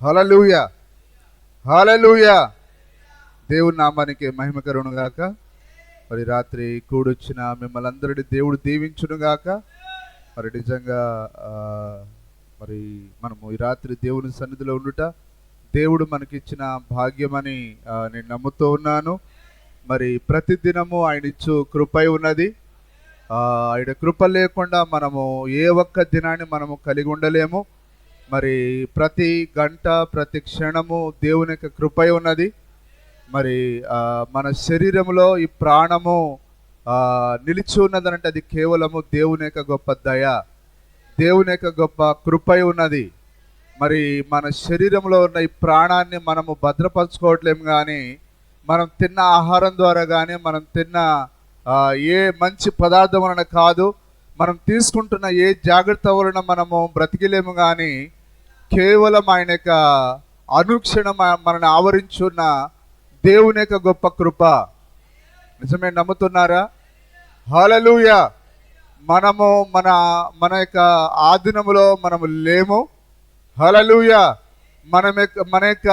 హల్లెలూయా, హల్లెలూయా. దేవుని నామానికి మహిమ కలుగును గాక. మరి రాత్రి కూడొచ్చిన మిమ్మల్ని అందరినీ దేవుడు దీవించును గాక. మరి నిజంగా మరి మనము ఈ రాత్రి దేవుని సన్నిధిలో ఉండుట దేవుడు మనకిచ్చిన భాగ్యమని నేను నమ్ముతూ ఉన్నాను. మరి ప్రతిదినము ఆయన ఇచ్చు కృపై ఉన్నది. ఆయన కృప లేకుండా మనము ఏ ఒక్క దినాన్ని మనము కలిగి ఉండలేము. మరి ప్రతి గంట ప్రతి క్షణము దేవుని యొక్క కృపై ఉన్నది. మరి మన శరీరంలో ఈ ప్రాణము నిలిచి ఉన్నదనంటే అది కేవలము దేవుని యొక్క గొప్ప దయ, దేవుని యొక్క గొప్ప కృపై ఉన్నది. మరి మన శరీరంలో ఉన్న ఈ ప్రాణాన్ని మనము భద్రపరచుకోవట్లేము, కానీ మనం తిన్న ఆహారం ద్వారా కానీ మనం తిన్న ఏ మంచి పదార్థం వలన కాదు, మనం తీసుకుంటున్న ఏ జాగ్రత్త వలన మనము బ్రతికిలేము, కానీ కేవలం ఆయన యొక్క అనుక్షణం మనల్ని ఆవరించున్న దేవుని యొక్క గొప్ప కృప. నిజమే, నమ్ముతున్నారా? హల్లెలూయా. మనము మన యొక్క ఆధీనములో మనము లేము. హల్లెలూయా. మన యొక్క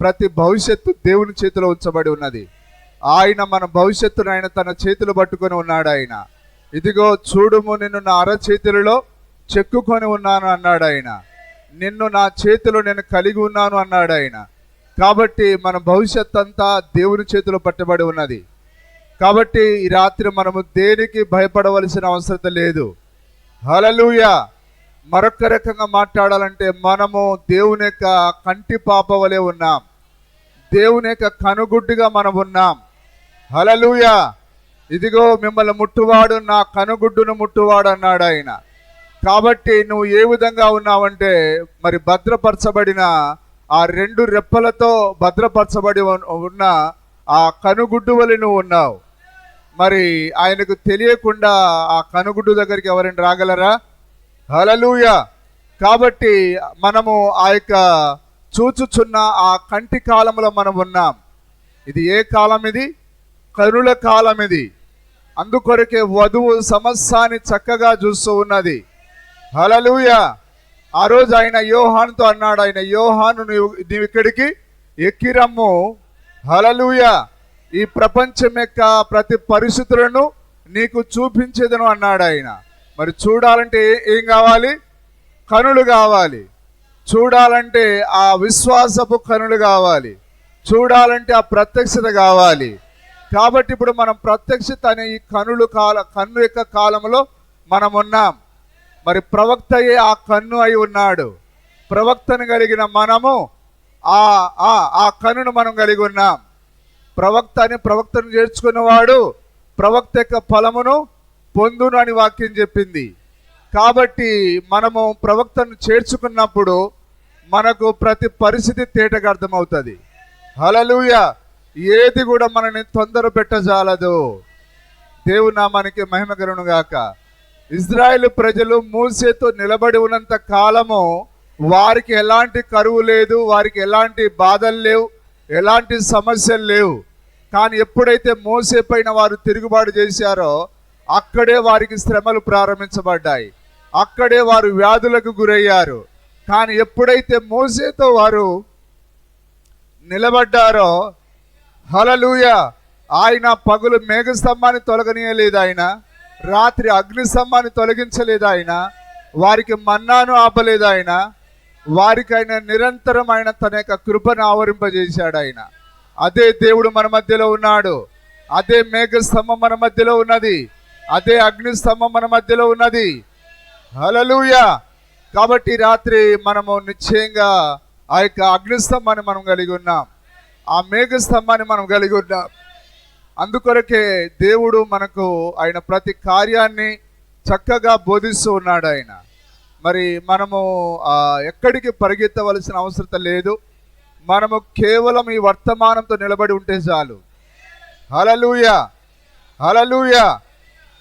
ప్రతి భవిష్యత్తు దేవుని చేతిలో ఉంచబడి ఉన్నది. ఆయన మన భవిష్యత్తును ఆయన తన చేతులు పట్టుకొని ఉన్నాడు. ఆయన ఇదిగో చూడుము, నిన్ను నా అరచేతులలో చెక్కుకొని ఉన్నాను అన్నాడు ఆయన. నిన్ను నా చేతిలో నేను కలిగి ఉన్నాను అన్నాడు ఆయన. కాబట్టి మన భవిష్యత్ అంతా దేవుని చేతిలో పట్టబడి ఉన్నది. కాబట్టి ఈ రాత్రి మనము దేనికి భయపడవలసిన అవసరం లేదు. హల్లెలూయా. మరొక రకంగా మాట్లాడాలంటే మనము దేవుని యొక్క కంటి పాప వలె ఉన్నాం, దేవుని యొక్క కనుగుడ్డుగా మనం ఉన్నాం. హల్లెలూయా. ఇదిగో మిమ్మల్ని ముట్టువాడు నా కనుగుడ్డును ముట్టువాడు అన్నాడు ఆయన. కాబట్టి నువ్వు ఏ విధంగా ఉన్నావంటే మరి భద్రపరచబడిన ఆ రెండు రెప్పలతో భద్రపరచబడి ఉన్న ఆ కనుగుడ్డు వలె నువ్వు ఉన్నావు. మరి ఆయనకు తెలియకుండా ఆ కనుగుడ్డు దగ్గరికి ఎవరైనా రాగలరా? హల్లెలూయా. కాబట్టి మనము ఆ యొక్క చూచుచున్న ఆ కంటి కాలంలో మనం ఉన్నాం. ఇది ఏ కాలం? ఇది కనుల కాలం. ఇది అందుకొరకే వధువు సమస్యాన్ని చక్కగా చూస్తూ ఉన్నది. హల్లెలూయా. ఆ రోజు ఆయన యోహానుతో అన్నాడు, ఆయన యోహాను నీవు ఇక్కడికి ఎక్కిరమ్ము. హల్లెలూయా. ఈ ప్రపంచం యొక్క ప్రతి పరిస్థితులను నీకు చూపించేదను అన్నాడు ఆయన. మరి చూడాలంటే ఏం కావాలి? కనులు కావాలి. చూడాలంటే ఆ విశ్వాసపు కనులు కావాలి. చూడాలంటే ఆ ప్రత్యక్షత కావాలి. కాబట్టి ఇప్పుడు మనం ప్రత్యక్షత అనే ఈ కన్ను యొక్క కాలంలో మనం ఉన్నాం. మరి ప్రవక్తయే ఆ కన్ను అయి ఉన్నాడు. ప్రవక్తను కలిగిన మనము ఆ కన్నును మనం కలిగి ఉన్నాం. ప్రవక్తను చేర్చుకున్నవాడు ప్రవక్త యొక్క ఫలమును పొందును అని వాక్యం చెప్పింది. కాబట్టి మనము ప్రవక్తను చేర్చుకున్నప్పుడు మనకు ప్రతి పరిస్థితి తేటగా అర్థమవుతుంది. హల్లెలూయా. ఏది కూడా మనని తొందర పెట్టజాలదు. దేవుని నామానికి మహిమ కలుగును గాక. ఇజ్రాయేలు ప్రజలు మోసేతో నిలబడి ఉన్నంత కాలము వారికి ఎలాంటి కరువు లేదు, వారికి ఎలాంటి బాధలు లేవు, ఎలాంటి సమస్యలు లేవు. కానీ ఎప్పుడైతే మోసే పైన వారు తిరుగుబాటు చేశారో అక్కడే వారికి శ్రమలు ప్రారంభించబడ్డాయి. అక్కడే వారు వ్యాధులకు గురయ్యారు. కానీ ఎప్పుడైతే మోసేతో వారు నిలబడ్డారో, హల్లెలూయా, ఆయన పగులు మేఘస్తంభాన్ని తొలగనీయలేదు, ఆయన రాత్రి అగ్నిస్తంభాన్ని తొలగించలేదు, ఆయన వారికి మన్నాను ఆపలేదు, ఆయన వారికి ఆయన నిరంతరం ఆయన తన యొక్క కృపను ఆవరింపజేశాడు. ఆయన అదే దేవుడు మన మధ్యలో ఉన్నాడు. అదే మేఘస్తంభం మన మధ్యలో ఉన్నది. అదే అగ్నిస్తంభం మన మధ్యలో ఉన్నది. హల్లెలూయా. కాబట్టి రాత్రి మనము నిశ్చయంగా ఆ యొక్క అగ్నిస్తంభాన్ని మనం కలిగి ఉన్నాం, ఆ మేఘస్తంభాన్ని మనం కలిగి ఉన్నాం. అందుకొరకే దేవుడు మనకు ఆయన ప్రతి కార్యాన్ని చక్కగా బోధిస్తూ ఉన్నాడు. ఆయన మరి మనము ఎక్కడికి పరిగెత్తవలసిన అవసరం లేదు. మనము కేవలం ఈ వర్తమానంతో నిలబడి ఉంటే చాలు. హల్లెలూయా, హల్లెలూయా.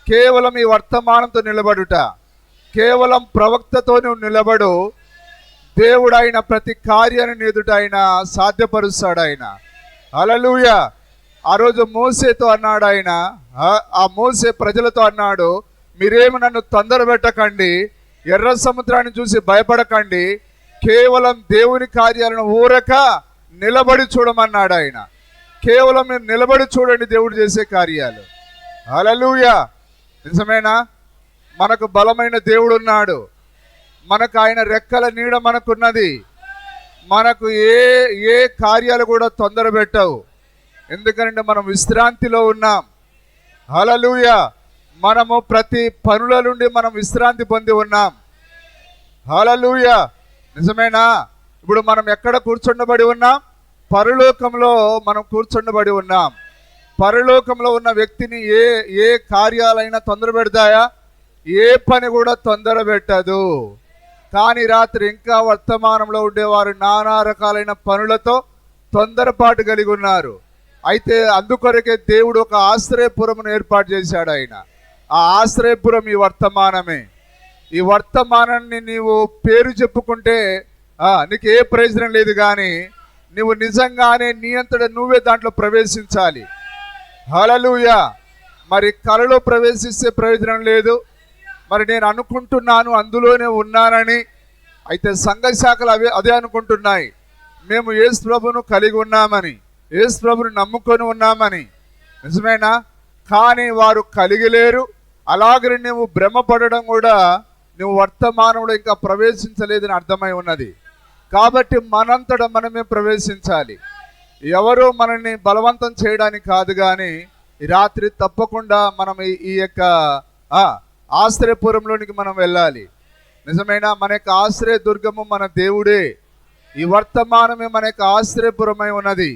కేవలం ఈ వర్తమానంతో నిలబడుట, కేవలం ప్రవక్తతో నువ్వు నిలబడు. దేవుడు ఆయన ప్రతి కార్యాన్ని ఎదుట ఆయన సాధ్యపరుస్తాడు. ఆయన హల్లెలూయా. ఆ రోజు మోసేతో అన్నాడు ఆయన, ఆ మోసే ప్రజలతో అన్నాడు, మీరేమి నన్ను తొందర పెట్టకండి, ఎర్ర సముద్రాన్ని చూసి భయపడకండి, కేవలం దేవుని కార్యాలను ఊరక నిలబడి చూడమన్నాడు ఆయన. కేవలం మీరు నిలబడి చూడండి దేవుడు చేసే కార్యాలు. హల్లెలూయా. నిజమేనా? మనకు బలమైన దేవుడు ఉన్నాడు. మనకు ఆయన రెక్కల నీడ మనకున్నది. మనకు ఏ కార్యాలు కూడా తొందర పెట్టవు. ఎందుకంటే మనం విశ్రాంతిలో ఉన్నాం. హల్లెలూయా. మనము ప్రతి పనుల నుండి మనం విశ్రాంతి పొంది ఉన్నాం. హల్లెలూయా. నిజమేనా? ఇప్పుడు మనం ఎక్కడ కూర్చుండబడి ఉన్నాం? పరలోకంలో మనం కూర్చుండబడి ఉన్నాం. పరలోకంలో ఉన్న వ్యక్తిని ఏ కార్యాలైనా తొందర పెడతాయా? ఏ పని కూడా తొందర పెట్టదు. కానీ రాత్రి ఇంకా వర్తమానంలో ఉండేవారు నానా రకాలైన పనులతో తొందరపాటు కలిగి ఉన్నారు. అయితే అందుకొరకే దేవుడు ఒక ఆశ్రయపురమును ఏర్పాటు చేశాడు ఆయన. ఆ ఆశ్రయపురం ఈ వర్తమానమే. ఈ వర్తమానాన్ని నీవు పేరు చెప్పుకుంటే నీకు ఏ ప్రయోజనం లేదు. కానీ నువ్వు నిజంగానే నీ అంతటా నువ్వే దాంట్లో ప్రవేశించాలి. హల్లెలూయా. మరి కలలో ప్రవేశిస్తే ప్రయోజనం లేదు. మరి నేను అనుకుంటున్నాను అందులోనే ఉన్నానని. అయితే సంఘ శాఖలు అదే అనుకుంటున్నాయి. మేము యేసు ప్రభువును కలిగి ఉన్నామని, యేసు ప్రభువును నమ్ముకొని ఉన్నామని. నిజమేనా? కానీ వారు కలిగి లేరు. అలాగని నువ్వు భ్రమపడడం కూడా నువ్వు వర్తమానంలో ఇంకా ప్రవేశించలేదని అర్థమై ఉన్నది. కాబట్టి మనంతటా మనమే ప్రవేశించాలి. ఎవరో మనల్ని బలవంతం చేయడానికి కాదు. కానీ ఈ రాత్రి తప్పకుండా మనం ఈ యొక్క ఆశ్రయపురంలోనికి మనం వెళ్ళాలి. నిజమైనా మన యొక్క ఆశ్రయ దుర్గము మన దేవుడే. ఈ వర్తమానమే మన యొక్క ఆశ్రయపురమై ఉన్నది.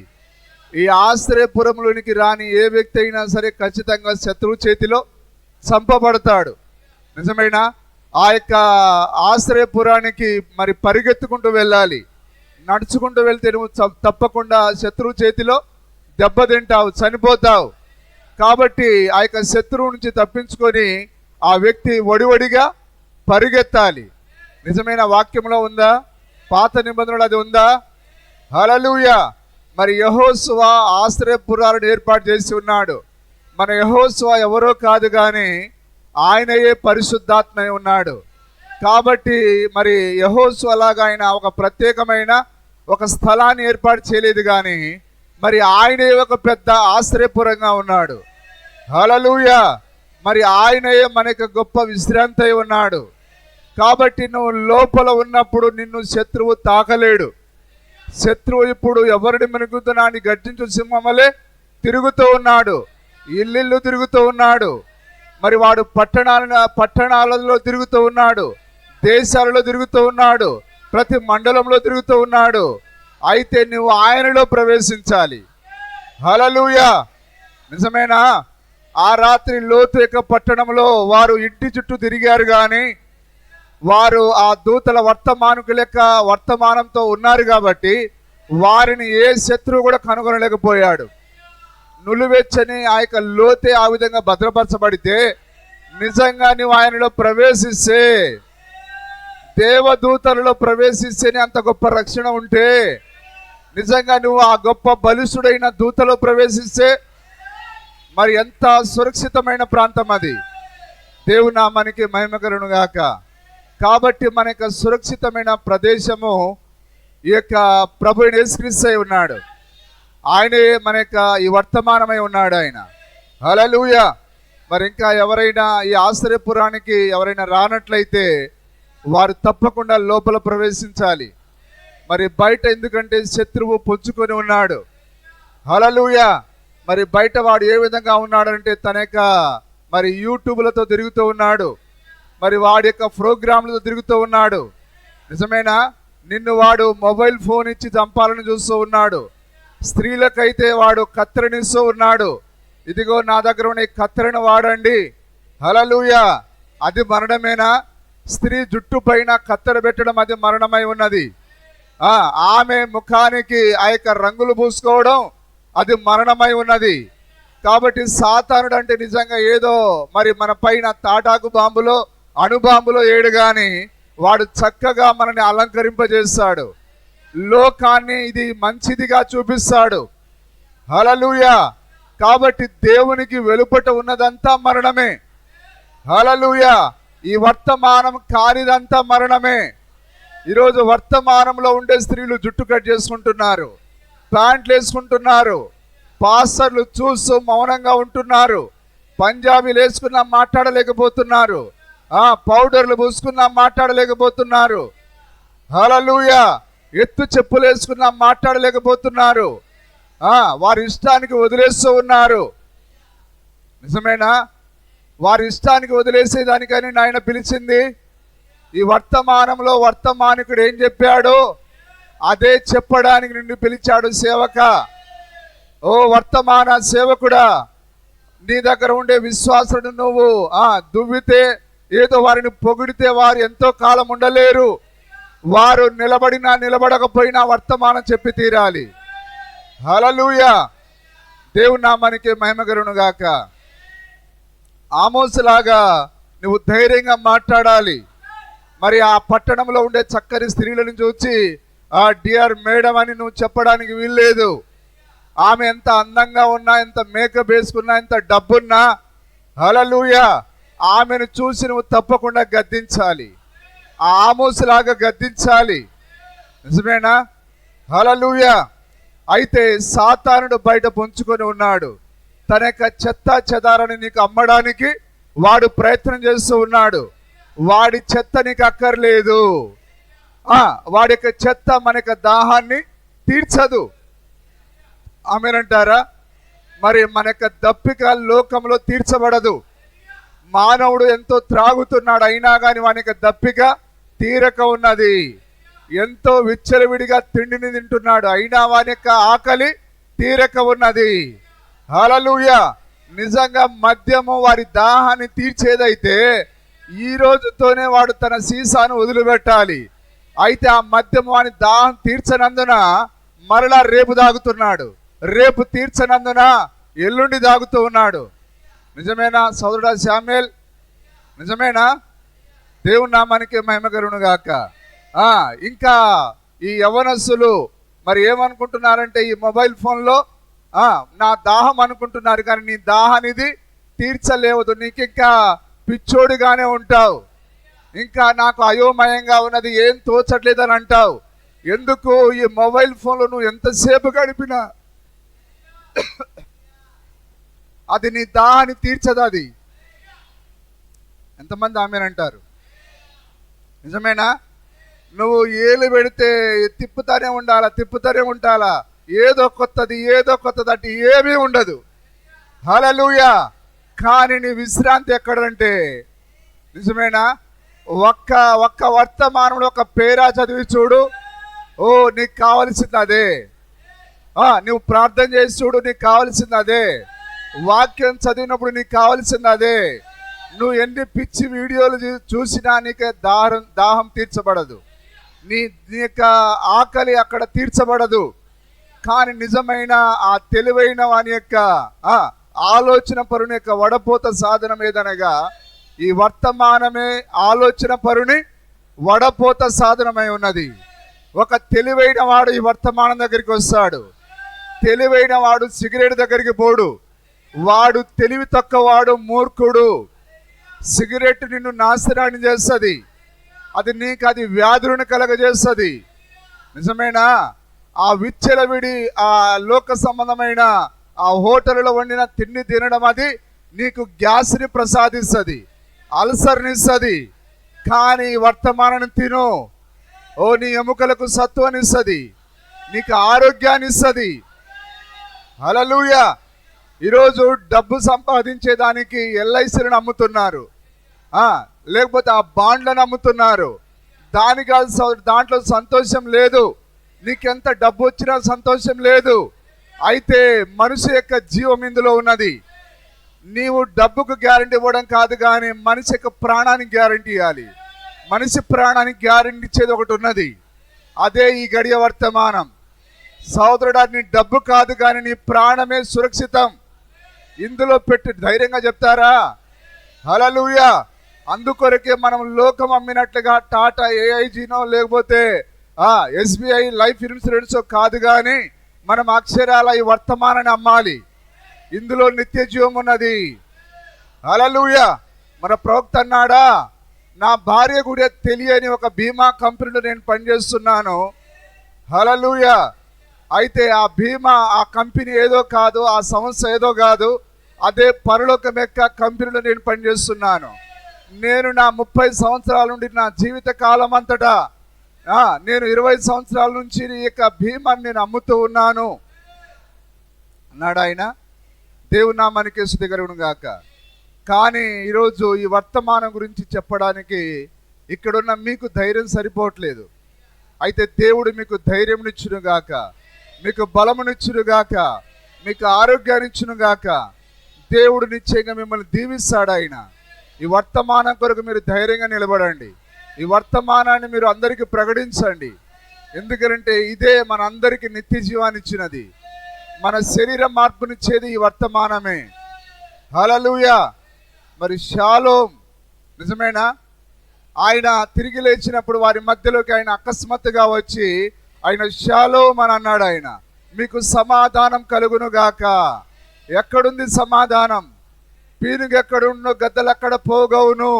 ఈ ఆశ్రయపురంలోనికి రాని ఏ వ్యక్తి అయినా సరే ఖచ్చితంగా శత్రువు చేతిలో చంపబడతాడు. నిజమైనా? ఆ యొక్క ఆశ్రయపురానికి మరి పరిగెత్తుకుంటూ వెళ్ళాలి. నడుచుకుంటూ వెళ్తే నువ్వు తప్పకుండా శత్రువు చేతిలో దెబ్బతింటావు, చనిపోతావు. కాబట్టి ఆ యొక్క శత్రువు నుంచి తప్పించుకొని ఆ వ్యక్తి వడివడిగా పరిగెత్తాలి. నిజమైన వాక్యంలో ఉందా? పాత నిబంధనలు అది ఉందా? హల్లెలూయా. మరి యెహోషువ ఆశ్రయపురాలను ఏర్పాటు చేసి ఉన్నాడు. మన యెహోషువ ఎవరో కాదు, కానీ ఆయనయే పరిశుద్ధాత్మ ఉన్నాడు. కాబట్టి మరి యెహోషువ లాగా ఆయన ఒక ప్రత్యేకమైన ఒక స్థలాన్ని ఏర్పాటు చేయలేదు. కానీ మరి ఆయనే ఒక పెద్ద ఆశ్రయపురంగా ఉన్నాడు. హల్లెలూయా. మరి ఆయనయే మనకు గొప్ప విశ్రాంతి అయి ఉన్నాడు. కాబట్టి నువ్వు లోపల ఉన్నప్పుడు నిన్ను శత్రువు తాకలేడు. శత్రువు ఇప్పుడు ఎవరిని మెరుగుతున్నా అని గర్జించు సింహమలే తిరుగుతూ ఉన్నాడు. ఇల్లు తిరుగుతూ ఉన్నాడు. మరి వాడు పట్టణాలలో తిరుగుతూ ఉన్నాడు, దేశాలలో తిరుగుతూ ఉన్నాడు, ప్రతి మండలంలో తిరుగుతూ ఉన్నాడు. అయితే నువ్వు ఆయనలో ప్రవేశించాలి. హల్లెలూయా. నిజమేనా? ఆ రాత్రి లోతు యొక్క పట్టణంలో వారు ఇంటి చుట్టూ తిరిగారు. కానీ వారు ఆ దూతల వర్తమానంతో ఉన్నారు కాబట్టి వారిని ఏ శత్రువు కూడా కనుగొనలేకపోయాడు. నులివెచ్చని ఆ యొక్క లోతే ఆ విధంగా భద్రపరచబడితే, నిజంగా నువ్వు ఆయనలో ప్రవేశిస్తే, దేవదూతలలో ప్రవేశిస్తేనే అంత గొప్ప రక్షణ ఉంటే, నిజంగా నువ్వు ఆ గొప్ప బలిష్ఠుడైన దూతలో ప్రవేశిస్తే మరి ఎంత సురక్షితమైన ప్రాంతం అది. దేవుని నామానికి మహిమ కలుగును గాక. కాబట్టి మన యొక్క సురక్షితమైన ప్రదేశము ఈ యొక్క ప్రభు యేసుక్రీస్తు అయి ఉన్నాడు. ఆయనే మన యొక్క ఈ వర్తమానమై ఉన్నాడు ఆయన. హల్లెలూయా. మరి ఇంకా ఎవరైనా ఈ ఆశ్రయపురానికి ఎవరైనా రానట్లయితే వారు తప్పకుండా లోపల ప్రవేశించాలి. మరి బయట ఎందుకంటే శత్రువు పొంచుకొని ఉన్నాడు. హల్లెలూయా. మరి బయట వాడు ఏ విధంగా ఉన్నాడంటే తన యొక్క మరి యూట్యూబ్లతో తిరుగుతూ ఉన్నాడు, మరి వాడి యొక్క ప్రోగ్రాంలతో తిరుగుతూ ఉన్నాడు. నిజమేనా? నిన్ను వాడు మొబైల్ ఫోన్ ఇచ్చి చంపాలని చూస్తూ ఉన్నాడు. స్త్రీలకైతే వాడు కత్తెరనిస్తూ ఉన్నాడు. ఇదిగో నా దగ్గర ఉన్న కత్తెరను వాడండి. హల్లెలూయా. అది మరణమేనా? స్త్రీ జుట్టు పైన కత్తెర పెట్టడం అది మరణమై ఉన్నది. ఆమె ముఖానికి ఆ యొక్క రంగులు పూసుకోవడం అది మరణమై ఉన్నది. కాబట్టి సాతానుడు అంటే నిజంగా ఏదో మరి మన పైన తాటాకు బాంబులో అణుబాంబులో ఏడు, కానీ వాడు చక్కగా మనని అలంకరింపజేస్తాడు. లోకాన్ని ఇది మంచిదిగా చూపిస్తాడు. హల్లెలూయా. కాబట్టి దేవునికి వెలుపట ఉన్నదంతా మరణమే. హల్లెలూయా. ఈ వర్తమానం కానిదంతా మరణమే. ఈరోజు వర్తమానంలో ఉండే స్త్రీలు జుట్టు కట్ చేసుకుంటున్నారు, ప్యాంట్లు వేసుకుంటున్నారు, పాస్టర్లు చూస్తూ మౌనంగా ఉంటున్నారు, పంజాబీలు వేసుకున్నా మాట్లాడలేకపోతున్నారు, పౌడర్లు పూసుకున్నా మాట్లాడలేకపోతున్నారు, హల్లెలూయా, ఎత్తు చెప్పులు వేసుకున్నా మాట్లాడలేకపోతున్నారు, వారి ఇష్టానికి వదిలేస్తూ ఉన్నారు. నిజమేనా? వారి ఇష్టానికి వదిలేసేదానికని నాయన పిలిచింది. ఈ వర్తమానంలో వర్తమానికుడు ఏం చెప్పాడో అదే చెప్పడానికి నిన్ను పిలిచాడు సేవక. ఓ వర్తమాన సేవకుడా, నీ దగ్గర ఉండే విశ్వాసుడు నువ్వు దువ్వితే, ఏదో వారిని పొగిడితే వారు ఎంతో కాలం ఉండలేరు. వారు నిలబడినా నిలబడకపోయినా వర్తమానం చెప్పి తీరాలి. హల్లెలూయా, దేవుని నామానికి మహిమ కలుగును గాక. ఆమోసులాగా నువ్వు ధైర్యంగా మాట్లాడాలి. మరి ఆ పట్టణంలో ఉండే చక్కని స్త్రీలను చూసి డియర్ మేడం అని నువ్వు చెప్పడానికి వీల్లేదు. ఆమె ఎంత అందంగా ఉన్నా, ఎంత మేకప్ వేసుకున్నా, ఎంత డబ్బున్నా, హల్లెలూయా, ఆమెను చూసి నువ్వు తప్పకుండా గద్దించాలి. ఆ ఆమోసులాగా గద్దించాలి. నిజమేనా? హల్లెలూయా. అయితే సాతానుడు బయట పొంచుకొని ఉన్నాడు. తన యొక్క చెత్త చెదారని నీకు అమ్మడానికి వాడు ప్రయత్నం చేస్తూ ఉన్నాడు. వాడి చెత్త నీకు అక్కర్లేదు. వాడి యొక్క చెత్త మన యొక్క దాహాన్ని తీర్చదు. ఆమేనంటారా? మరి మన యొక్క దప్పిక లోకంలో తీర్చబడదు. మానవుడు ఎంతో త్రాగుతున్నాడు, అయినా కానీ వాని యొక్క దప్పిక తీరక ఉన్నది. ఎంతో విచ్చలవిడిగా తిండిని తింటున్నాడు, అయినా వాని యొక్క ఆకలి తీరక ఉన్నది. హల్లెలూయా. నిజంగా మద్యము వారి దాహాన్ని తీర్చేదైతే ఈ రోజుతోనే వాడు తన సీసాను వదిలిపెట్టాలి. అయితే ఆ మద్యము వాని దాహం తీర్చనందున మరలా రేపు తాగుతున్నాడు, రేపు తీర్చనందున ఎల్లుండి తాగుతూ ఉన్నాడు. నిజమేనా సోదరుడా శామ్యూల్? నిజమేనా? దేవుని నామానికి మహిమ కలుగును గాక. ఇంకా ఈ యవ్వనస్తులు మరి ఏమనుకుంటున్నారంటే, ఈ మొబైల్ ఫోన్లో నా దాహం అనుకుంటున్నారు, కానీ నీ దాహానిది తీర్చలేవదు. నీకు ఇంకా పిచ్చోడిగానే ఉంటావు. ఇంకా నాకు అయోమయంగా ఉన్నది, ఏం తోచట్లేదని అంటావు. ఎందుకు? ఈ మొబైల్ ఫోన్లో నువ్వు ఎంతసేపు గడిపినా అది నీ దాహాన్ని తీర్చదు. అది ఎంతమంది ఆమేనంటారు? నిజమేనా? నువ్వు ఏలు పెడితే తిప్పుతానే ఉండాలా, ఏదో కొత్తది అంటే ఏమీ ఉండదు. హల్లెలూయా. కానీ నీ విశ్రాంతి ఎక్కడంటే, నిజమేనా, ఒక్క వర్తమానంలో ఒక పేరా చదివి చూడు, నీకు కావలసింది అదే. నువ్వు ప్రార్థన చేసి చూడు, నీకు కావలసింది అదే. వాక్యం చదివినప్పుడు నీకు కావలసింది అదే. నువ్వు ఎన్ని పిచ్చి వీడియోలు చూసినా నీకు దాహం తీర్చబడదు, నీ యొక్క ఆకలి అక్కడ తీర్చబడదు. కానీ నిజమైన ఆ తెలివైన వాని యొక్క ఆలోచన పరుని యొక్క వడపోత సాధనం ఏదనగా ఈ వర్తమానమే ఆలోచన పరుని వడపోత సాధనమై ఉన్నది. ఒక తెలివైన వాడు ఈ వర్తమానం దగ్గరికి వస్తాడు. తెలివైన వాడు సిగరెట్ దగ్గరికి పోడు. వాడు తెలివి తక్కువవాడు, మూర్ఖుడు. సిగరెట్ నిన్ను నాశనాన్ని చేస్తుంది, అది వ్యాధులను కలగజేస్తుంది. నిజమేనా? ఆ విచ్చలవిడి ఆ లోక సంబంధమైన ఆ హోటల్లో వండిన తిండి తినడం అది నీకు గ్యాస్ని ప్రసాదిస్తుంది, అల్సర్నిస్తుంది. కానీ వర్తమానాన్ని తిను, నీ ఎముకలకు సత్వాన్నిస్తుంది, నీకు ఆరోగ్యాన్ని ఇస్తుంది. హల్లెలూయా. ఈరోజు డబ్బు సంపాదించేదానికి ఎల్ఐసీలను అమ్ముతున్నారు, లేకపోతే ఆ బాండ్లను అమ్ముతున్నారు. దాంట్లో సంతోషం లేదు. నీకెంత డబ్బు వచ్చినా సంతోషం లేదు. అయితే మనిషి యొక్క జీవం ఇందులో ఉన్నది. నీవు డబ్బుకు గ్యారంటీ ఇవ్వడం కాదు, కానీ మనిషి యొక్క ప్రాణానికి గ్యారంటీ ఇవ్వాలి. మనిషి ప్రాణానికి గ్యారంటీ ఇచ్చేది ఒకటి ఉన్నది, అదే ఈ గడియ వర్తమానం. సోదరుడా, నీ డబ్బు కాదు కానీ నీ ప్రాణమే సురక్షితం. ఇందులో పెట్టి ధైర్యంగా చెప్తారా? హల్లెలూయా. అందుకొరకే మనం లోకం అమ్మినట్లుగా టాటా ఏఐజీనో లేకపోతే ఎస్బీఐ లైఫ్ ఇన్సూరెన్స్ కాదు, కానీ మనం అక్షరాల ఈ వర్తమానాన్ని అమ్మాలి. ఇందులో నిత్య జీవం ఉన్నది. హల్లెలూయా. మన ప్రవక్త అన్నాడా, నా భార్య కూడా తెలియని ఒక బీమా కంపెనీలో నేను పనిచేస్తున్నాను. హల్లెలూయా. అయితే ఆ బీమా, ఆ కంపెనీ ఏదో కాదు, ఆ సంస్థ ఏదో కాదు, అదే పరలోకం యొక్క కంపెనీలో నేను పనిచేస్తున్నాను. నేను నా 30 సంవత్సరాల నుండి నా జీవిత కాలం అంతటా నేను 20 సంవత్సరాల నుంచి ఈ యొక్క బీమాని నేను అమ్ముతూ ఉన్నాను అన్నాడు ఆయన. దేవుని నామానికి స్తుతి కలుగును గాక. కానీ ఈరోజు ఈ వర్తమానం గురించి చెప్పడానికి ఇక్కడున్న మీకు ధైర్యం సరిపోవట్లేదు. అయితే దేవుడు మీకు ధైర్యంనిచ్చును గాక, మీకు బలమునిచ్చును గాక, మీకు ఆరోగ్యాన్నిచ్చును గాక. దేవుడు నిశ్చయంగా మిమ్మల్ని దీవిస్తాడు ఆయన. ఈ వర్తమానం కొరకు మీరు ధైర్యంగా నిలబడండి. ఈ వర్తమానాన్ని మీరు అందరికీ ప్రకటించండి. ఎందుకంటే ఇదే మన అందరికీ నిత్య జీవాన్ని ఇచ్చినది, మన శరీర మార్పునిచ్చేది ఈ వర్తమానమే. హల్లెలూయా. మరి షాలోమ్, నిజమేనా? ఆయన తిరిగి లేచినప్పుడు వారి మధ్యలోకి ఆయన అకస్మాత్తుగా వచ్చి ఆయన షాలోమ్ అని అన్నాడు. ఆయన మీకు సమాధానం కలుగును గాక. ఎక్కడుంది సమాధానం? పీనుగు ఎక్కడున్నో గద్దలు అక్కడ పోగవును.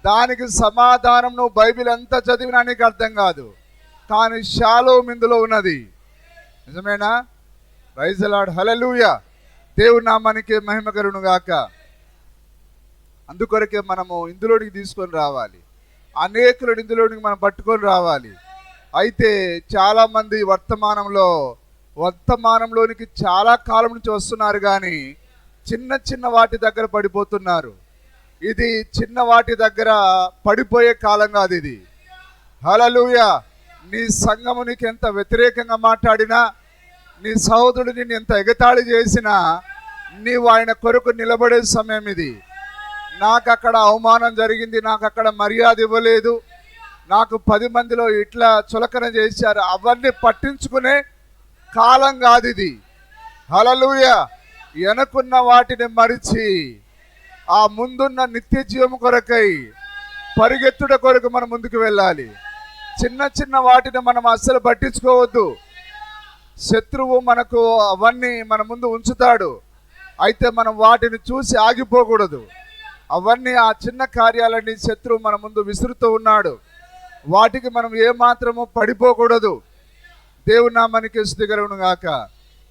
దానికి సమాధానం నువ్వు బైబిల్ ఎంత చదివినా నీకు అర్థం కాదు, కానీ షాలోమ్ ఇందులో ఉన్నది. నిజమేనా? Praise the lord. హల్లెలూయా. దేవుని నామానికి మహిమ కలుగును గాక. అందుకొరకే మనము ఇందులోనికి తీసుకొని రావాలి, అనేకులను ఇందులోనికి మనం పట్టుకొని రావాలి. అయితే చాలామంది వర్తమానంలోనికి చాలా కాలం నుంచి వస్తున్నారు, కానీ చిన్న చిన్న వాటి దగ్గర పడిపోతున్నారు. ఇది చిన్న వాటి దగ్గర పడిపోయే కాలం కాదు ఇది. హల్లెలూయా. నీ సంఘము నీకు ఎంత వ్యతిరేకంగా మాట్లాడినా, నీ సహోదరుడు నిన్ను ఎంత ఎగతాళి చేసినా, నీవు ఆయన కొరకు నిలబడే సమయం ఇది. నాకు అక్కడ అవమానం జరిగింది, నాకు అక్కడ మర్యాద ఇవ్వలేదు, నాకు 10 మందిలో ఇట్లా చులకన చేశారు, అవన్నీ పట్టించుకునే కాలం కాదు ఇది. హల్లెలూయా. వెనకున్న వాటిని మరిచి ఆ ముందున్న నిత్య జీవం కొరకై పరిగెత్తుట కొరకు మనం ముందుకు వెళ్ళాలి. చిన్న చిన్న వాటిని మనం అస్సలు పట్టించుకోవద్దు. శత్రువు మనకు అవన్నీ మన ముందు ఉంచుతాడు, అయితే మనం వాటిని చూసి ఆగిపోకూడదు. అవన్నీ, ఆ చిన్న కార్యాలన్నీ శత్రువు మన ముందు విసురుతూ ఉన్నాడు, వాటికి మనం ఏమాత్రము పడిపోకూడదు. దేవుని నామానికి స్తుతి కలుగును గాక.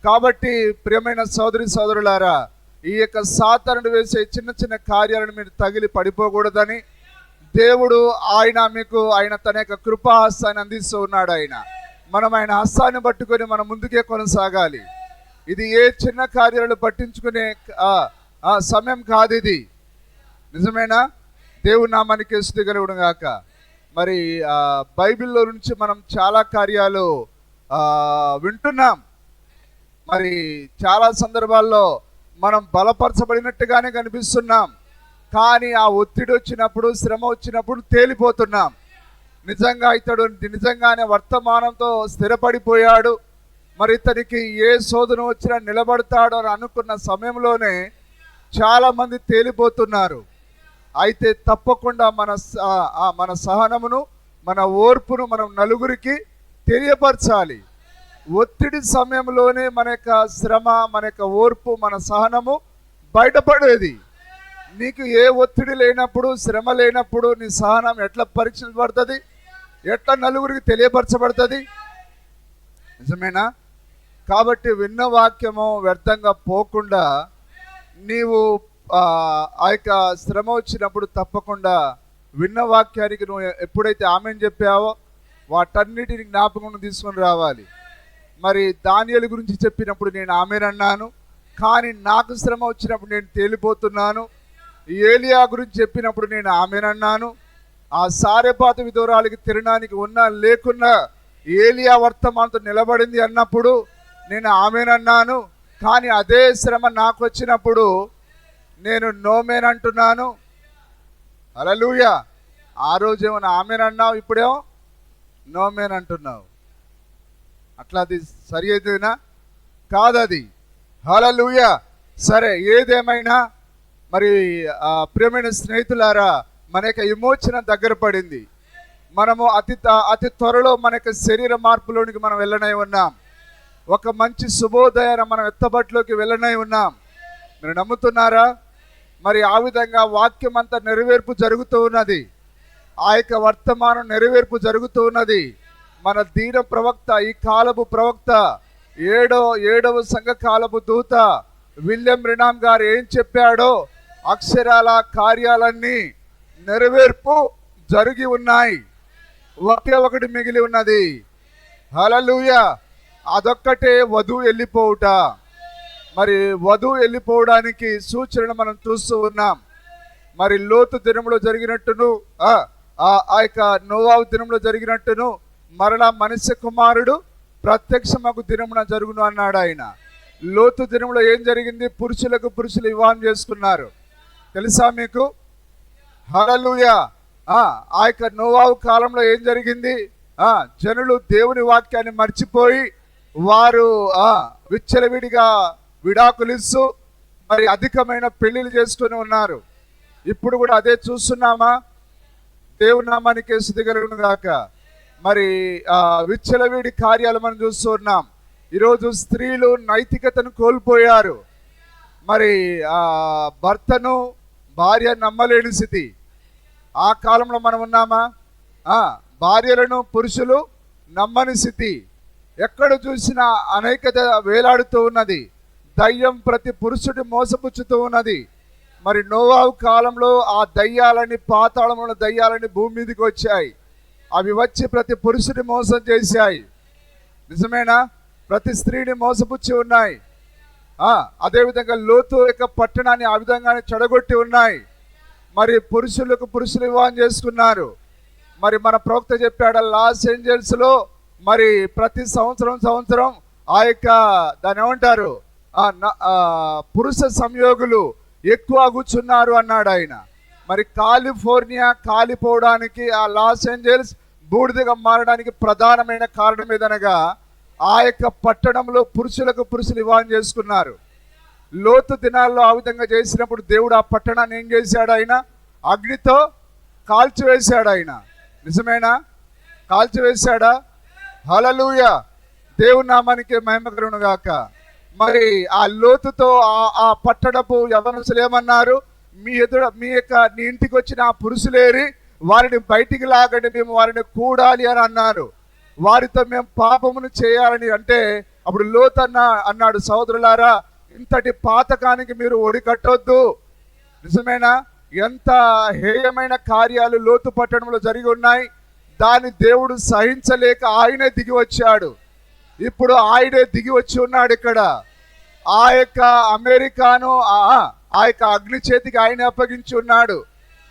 కాబట్టి ప్రియమైన సోదరి సోదరులారా, ఈ యొక్క సాతానుడు వేసే చిన్న చిన్న కార్యాలను మీరు తగిలి పడిపోకూడదని దేవుడు ఆయన తన యొక్క కృపాహస్తాన్ని అందిస్తూ ఉన్నాడు. మనం ఆయన హస్తాన్ని పట్టుకొని మనం ముందుకే కొనసాగాలి. ఇది ఏ చిన్న కార్యాలను పట్టించుకునే సమయం కాదు ఇది. నిజమేనా? దేవుని నామానికి స్తుతి కలుగును గాక. మరి బైబిల్లో నుంచి మనం చాలా కార్యాలు వింటున్నాం. మరి చాలా సందర్భాల్లో మనం బలపరచబడినట్టుగానే కనిపిస్తున్నాం, కానీ ఆ ఒత్తిడి వచ్చినప్పుడు, శ్రమ వచ్చినప్పుడు తేలిపోతున్నాం. నిజంగా ఇతడు నిజంగానే వర్తమానంతో స్థిరపడిపోయాడు, మరి ఇతనికి ఏ శోధన వచ్చినా నిలబడతాడు అని అనుకున్న సమయంలోనే చాలామంది తేలిపోతున్నారు. అయితే తప్పకుండా మన సహనమును, మన ఓర్పును మనం నలుగురికి తెలియపరచాలి. ఒత్తిడి సమయంలోనే మన యొక్క శ్రమ, మన యొక్క ఓర్పు, మన సహనము బయటపడేది. నీకు ఏ ఒత్తిడి లేనప్పుడు, శ్రమ లేనప్పుడు నీ సహనం ఎట్లా పరీక్షించబడుతుంది? ఎట్లా నలుగురికి తెలియపరచబడుతుంది? నిజమేనా? కాబట్టి విన్న వాక్యము వ్యర్థంగా పోకుండా నీవు ఆ యొక్క శ్రమ వచ్చినప్పుడు తప్పకుండా విన్న వాక్యానికి నువ్వు ఎప్పుడైతే ఆమెను చెప్పావో వాటన్నిటిని జ్ఞాపకం తీసుకొని రావాలి. మరి దానియేలు గురించి చెప్పినప్పుడు నేను ఆమెనన్నాను, కానీ నాకు శ్రమ వచ్చినప్పుడు నేను తేలిపోతున్నాను. ఏలియా గురించి చెప్పినప్పుడు నేను ఆమెనన్నాను. ఆ సారెపాతు విధవరాలికి తినడానికి ఉన్నా లేకున్నా ఏలియా వర్తమానంతో నిలబడింది అన్నప్పుడు నేను ఆమెనన్నాను. కానీ అదే శ్రమ నాకు వచ్చినప్పుడు నేను నోమేనంటున్నాను. హల్లెలూయా. ఆ రోజేమో ఆమెనన్నావు, ఇప్పుడేమో నోమేనంటున్నావు. అట్లా అది సరి అయితేనా? కాదది. హల్లెలూయా. సరే, ఏదేమైనా మరి ప్రియమైన స్నేహితులారా, మన యొక్క విమోచన దగ్గర పడింది. మనము అతి త్వరలో మన యొక్క శరీర మార్పులోనికి మనం వెళ్ళనై ఉన్నాం. ఒక మంచి శుభోదయాన్ని మనం ఎత్తబట్లోకి వెళ్ళనై ఉన్నాం. మీరు నమ్ముతున్నారా? మరి ఆ విధంగా వాక్యం అంతా నెరవేర్పు జరుగుతూ ఉన్నది. ఆ యొక్క వర్తమానం నెరవేర్పు జరుగుతూ ఉన్నది. మన దీన ప్రవక్త, ఈ కాలపు ప్రవక్త, ఏడవ సంఘ కాలపు దూత విలియం బ్రెనామ్ గారు ఏం చెప్పాడో అక్షరాల కార్యాలన్నీ నెరవేర్పు జరిగి ఉన్నాయి. ఒకే ఒకటి మిగిలి ఉన్నది. హల్లెలూయా. అదొక్కటే వధువు వెళ్ళిపోవుట. మరి వధువు వెళ్ళిపోవడానికి సూచనలు మనం చూస్తూ ఉన్నాం. మరి లోతు దినంలో జరిగినట్టును ఆ యొక్క నోవాహు దినంలో జరిగినట్టును మరలా మనుష్య కుమారుడు ప్రత్యక్షమగు దినమున జరుగును అన్నాడు ఆయన. లోతు దినంలో ఏం జరిగింది? పురుషులకు పురుషులు వివాహం చేసుకున్నారు. తెలుసా మీకు? హల్లెలూయా. ఆ యొక్క నోవాహు కాలంలో ఏం జరిగింది? జనులు దేవుని వాక్యాన్ని మర్చిపోయి వారు విచ్చలవిడిగా విడాకులిస్తూ మరి అధికమైన పెళ్లిళ్ళు చేసుకుని ఉన్నారు. ఇప్పుడు కూడా అదే చూస్తున్నామా? దేవుని నామానికి స్తుతి కలుగును గాక. మరి విచ్చలవిడి కార్యాలు మనం చూస్తున్నాం. ఈరోజు స్త్రీలు నైతికతను కోల్పోయారు. మరి భర్తను భార్య నమ్మలేని స్థితి. ఆ కాలంలో మనం ఉన్నామా? భార్యలను పురుషులు నమ్మని స్థితి. ఎక్కడ చూసినా అనేకత వేలాడుతూ ఉన్నది. దయ్యం ప్రతి పురుషుడి మోసపుచ్చుతూ ఉన్నది. మరి నోవాహు కాలంలో ఆ దయ్యాలని, పాతాళంలో దయ్యాలని భూమి మీదకి వచ్చాయి. అవి వచ్చి ప్రతి పురుషుని మోసం చేశాయి. నిజమేనా? ప్రతి స్త్రీని మోసపుచ్చి ఉన్నాయి. అదేవిధంగా లోతు యొక్క పట్టణాన్ని ఆ విధంగానే చెడగొట్టి ఉన్నాయి. మరి పురుషులకు పురుషులు వివాహం చేసుకున్నారు. మరి మన ప్రవక్త చెప్పాడు, లాస్ ఏంజల్స్లో మరి ప్రతి సంవత్సరం ఆ యొక్క దాన్ని ఏమంటారు, పురుష సంయోగులు ఎక్కువ కూర్చున్నారు అన్నాడు ఆయన. మరి కాలిఫోర్నియా కాలిపోవడానికి, ఆ లాస్ ఏంజల్స్ బూడిదగా మారడానికి ప్రధానమైన కారణం ఏదనగా ఆ యొక్క పట్టణంలో పురుషులకు పురుషులు వివాహం చేసుకున్నారు. లోతు దినాల్లో ఆ విధంగా చేసినప్పుడు దేవుడు ఆ పట్టణాన్ని ఏం చేశాడు? ఆయన అగ్నితో కాల్చివేశాడు. ఆయన నిజమేనా? కాల్చివేశాడా? హల్లెలూయా. దేవుని నామానికి మహిమ కలుగును గాక. మరి ఆ లోతుతో ఆ పట్టణపు యవనస్తులు ఏమన్నారు? మీ ఇంటికి వచ్చిన ఆ పురుషులేరి వారిని బయటికి లాగండి, మేము వారిని కూడాలి అని అన్నారు. వారితో మేము పాపమును చేయాలని అంటే అప్పుడు లోతు అన్నాడు, సోదరులారా, ఇంతటి పాతకానికి మీరు ఒడికట్టొద్దు. నిజమేనా? ఎంత హేయమైన కార్యాలు లోతు పట్టణంలో జరిగి ఉన్నాయి. దాన్ని దేవుడు సహించలేక ఆయనే దిగి వచ్చాడు. ఇప్పుడు ఆయనే దిగి వచ్చి ఉన్నాడు ఇక్కడ. ఆ యొక్క అమెరికాను ఆ యొక్క అగ్ని చేతికి ఆయన అప్పగించి ఉన్నాడు.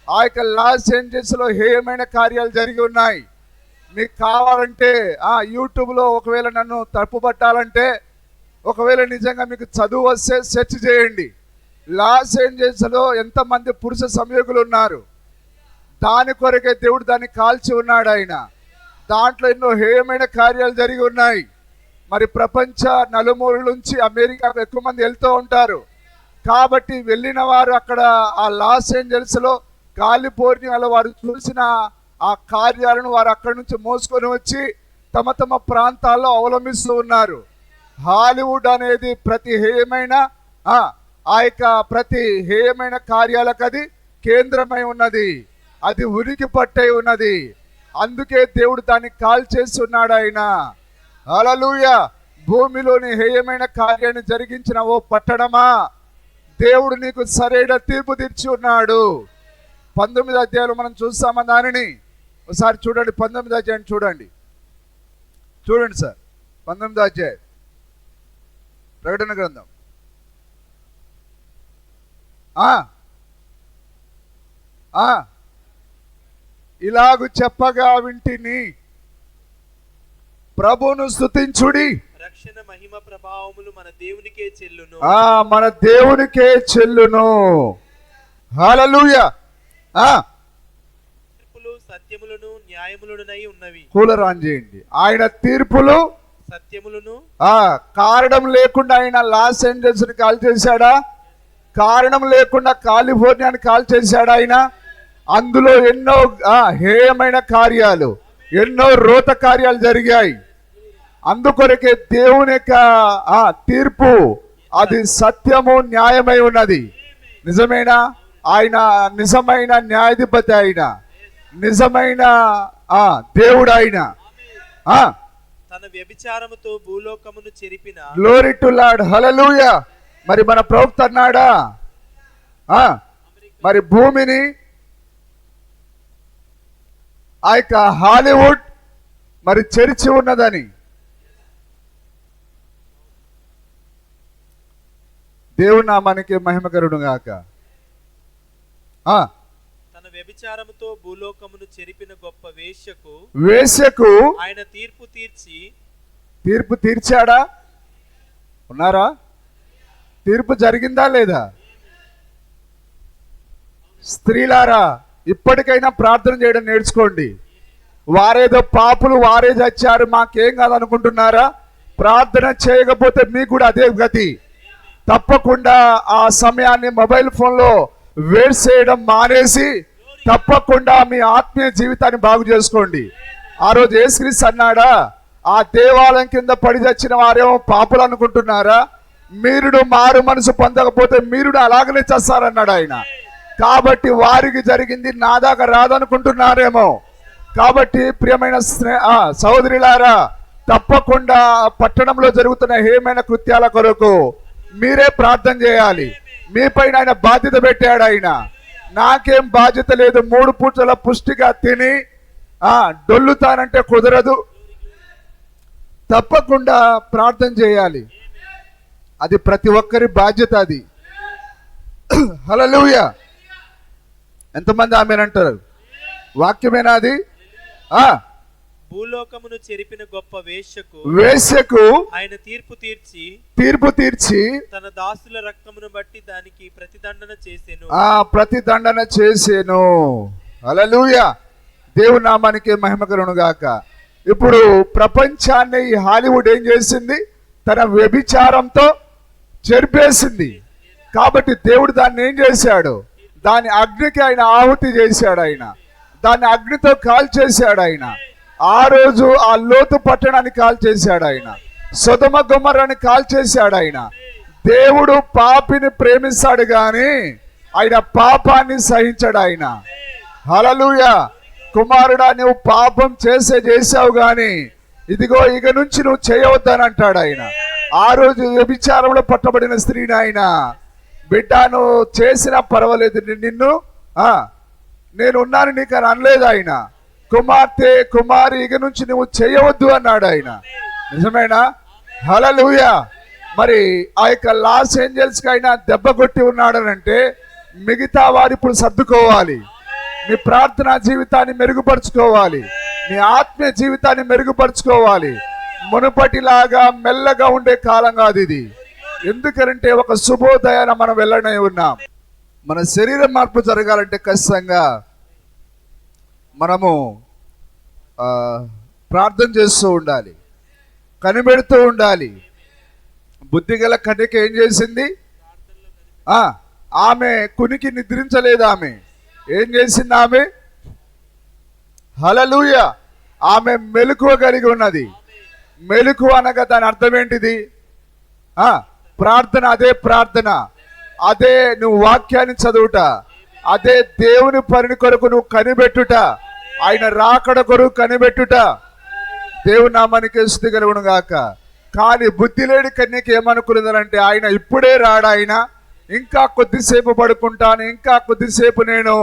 ఆ యొక్క లాస్ ఏంజల్స్లో హేయమైన కార్యాలు జరిగి ఉన్నాయి. మీకు కావాలంటే యూట్యూబ్లో ఒకవేళ నన్ను తప్పుపట్టాలంటే, ఒకవేళ నిజంగా మీకు చదువు వస్తే సెర్చ్ చేయండి. లాస్ ఏంజల్స్లో ఎంతమంది పురుష సంయోగులు ఉన్నారు. దాని కొరకే దేవుడు దాన్ని కాల్చి ఉన్నాడు ఆయన. దాంట్లో ఎన్నో హేయమైన కార్యాలు జరిగి ఉన్నాయి. మరి ప్రపంచ నలుమూల నుంచి అమెరికాకు ఎక్కువ మంది వెళ్తూ ఉంటారు. కాబట్టి వెళ్ళిన వారు అక్కడ ఆ లాస్ ఏంజల్స్లో కాలిఫోర్నియాలో వారు చూసిన ఆ కార్యాలను వారు అక్కడి నుంచి మోసుకొని వచ్చి తమ తమ ప్రాంతాల్లో అవలంబిస్తూ ఉన్నారు. హాలీవుడ్ అనేది ప్రతి హేయమైన ప్రతి హేయమైన కార్యాలకు అది కేంద్రమై ఉన్నది. అది ఉనికి పట్టై ఉన్నది. అందుకే దేవుడు దాన్ని కాల్చేసి ఉన్నాడు ఆయన. హల్లెలూయా. భూమిలోని హేయమైన కార్యాన్ని జరిగించిన ఓ పట్టణమా, దేవుడు నీకు సరైన తీర్పు తీర్చి ఉన్నాడు. 19వ అధ్యాయంలో మనం చూస్తామా దానిని? ఒకసారి చూడండి. 19వ అధ్యాయం చూడండి సార్. 19వ అధ్యాయం ప్రకటన గ్రంథం. ఇలాగు చెప్పగా వింటిని, ప్రభువును స్తుతించుడి, రక్షణ మహిమ ప్రభావములు మన దేవునికే చెల్లును. మన దేవునికే చెల్లును. హల్లెలూయా. తీర్పులు సత్యములను న్యాయములనై ఉన్నవి. కూలరాన్ చేయండి. ఆయన తీర్పులు సత్యములను. కారణం లేకుండా ఆయన లాస్ ఏంజల్స్ ని కాల్ చేశాడా? కారణం లేకుండా కాలిఫోర్నియాని కాల్ చేశాడా ఆయన? అందులో ఎన్నో హేయమైన కార్యాలు, ఎన్నో రోత కార్యాలు జరిగాయి. అందుకొరకే దేవుని యొక్క తీర్పు అది సత్యము, న్యాయమై ఉన్నది. నిజమేనా? ఆయన నిజమైన న్యాయాధిపతి. ఆయన నిజమైన దేవుడు ఆయన. తన వ్యభిచారముతో భూలోకమును చెరిపిన గ్లోరీ టు లార్డ్, హల్లెలూయా. మరి మన ప్రవక్త అన్నాడా మరి భూమిని ఆ యొక్క హాలీవుడ్ మరి చెరిచి ఉన్నదని. దేవుని నామానికి మహిమకరుడు గాక. తన వ్యభిచారముతో భూలోకమును చెరిపిన గొప్ప వేశ్యకు ఆయన తీర్పు తీర్చాడా? ఉన్నారా? తీర్పు జరిగిందా లేదా? స్త్రీలారా, ఇప్పటికైనా ప్రార్థన చేయడం నేర్చుకోండి. వారేదో పాపులు, వారే చచ్చారు, మాకేం కాదనుకుంటున్నారా? ప్రార్థన చేయకపోతే మీకు కూడా అదే గతి. తప్పకుండా ఆ సమయాన్ని మొబైల్ ఫోన్లో వేస్ట్ చేయడం మానేసి తప్పకుండా మీ ఆత్మీయ జీవితాన్ని బాగు చేసుకోండి. ఆ రోజు యేసుక్రీస్తు అన్నాడా, ఆ దేవాలయం కింద పడి చచ్చిన వారేమో పాపులు అనుకుంటున్నారా? మీరుడు మారు మనసు పొందకపోతే మీరుడు అలాగనే చేస్తారన్నాడు ఆయన. కాబట్టి వారికి జరిగింది నా దాకా రాదనుకుంటున్నారేమో. కాబట్టి ప్రియమైన సహోదరులారా, తప్పకుండా పట్టణంలో జరుగుతున్న ఏమైనా కృత్యాల కొరకు మీరే ప్రార్థన చేయాలి. మీపైన ఆయన బాధ్యత పెట్టాడు. ఆయన నాకేం బాధ్యత లేదు, 3 పూటల పుష్టిగా తిని డొల్లుతానంటే కుదరదు. తప్పకుండా ప్రార్థన చేయాలి. అది ప్రతి ఒక్కరి బాధ్యత. అది హల్లెలూయా. ఎంతమంది ఆమేనంటారు? వాక్యమేనా అది? భూలోకమును చెరిపిన గొప్ప వేశ్యకు ఆయన తీర్పు తీర్చి తన దాసుల రక్తమును బట్టి దానికి ప్రతిదండన చేసెను. హల్లెలూయా. దేవుని నామానికి మహిమ కలుగును గాక. ఇప్పుడు ప్రపంచాన్ని ఈ హాలీవుడ్ ఏం చేసింది? తన వ్యభిచారంతో చెరిపేసింది. కాబట్టి దేవుడు దాన్ని ఏం చేశాడు? దాని అగ్నికి ఆయన ఆహుతి చేశాడు. ఆయన దాన్ని అగ్నితో కాల్చేశాడు. ఆయన ఆ రోజు ఆ లోతు పట్టణాన్ని కాల్చేశాడు. ఆయన సొదొమ గొమొర్రాని కాల్చేశాడు. ఆయన దేవుడు పాపిని ప్రేమిస్తాడు గాని ఆయన పాపాన్ని సహించాడు. ఆయన హల్లెలూయా. కుమారుడా, నువ్వు పాపం చేసావు గాని ఇదిగో ఇక నుంచి నువ్వు చేయవద్దని అంటాడు ఆయన. ఆ రోజు వ్యభిచారంలో పట్టబడిన స్త్రీని ఆయన, బిడ్డ నువ్వు చేసినా పర్వాలేదు, నేను ఉన్నాను నీకు అని అనలేదు ఆయన. కుమారి ఇక నుంచి నువ్వు చేయవద్దు అన్నాడు ఆయన. నిజమేనా? హల్లెలూయా. మరి ఆ యొక్క లాస్ ఏంజల్స్ కి ఆయన దెబ్బ కొట్టి ఉన్నాడనంటే మిగతా వారు ఇప్పుడు సర్దుకోవాలి. మీ ప్రార్థనా జీవితాన్ని మెరుగుపరుచుకోవాలి. మీ ఆత్మీయ జీవితాన్ని మెరుగుపరుచుకోవాలి. మునుపటిలాగా మెల్లగా ఉండే కాలం కాదు ఇది. ఎందుకంటే ఒక శుభోదయాన మనం వెళ్ళనే ఉన్నాం. మన శరీర మార్పు జరగాలంటే ఖచ్చితంగా మనము ప్రార్థన చేస్తూ ఉండాలి, కనిపెడుతూ ఉండాలి. బుద్ధిగల కన్యక ఏం చేసింది? ఆమె కునికి నిద్రించలేదు. ఆమె ఏం చేసింది? ఆమె హల్లెలూయా. ఆమె మెలకువ కలిగి ఉన్నది. మెలకువ అనగా దాని అర్థం ఏంటిది? ప్రార్థన. అదే ప్రార్థన, అదే నువ్వు వాక్యాన్ని చదువుట, అదే దేవుని పని కొరకు నువ్వు కనిపెట్టుట, ఆయన రాకడ కొరకు కనిపెట్టుట. దేవుని నామానికి స్తుతి కలుగును గాక. కానీ బుద్ధి లేని కన్యక ఏమనుకున్నదంటే ఆయన ఇప్పుడే రాడు, ఆయన ఇంకా కొద్దిసేపు పడుకుంటాను, ఇంకా కొద్దిసేపు నేను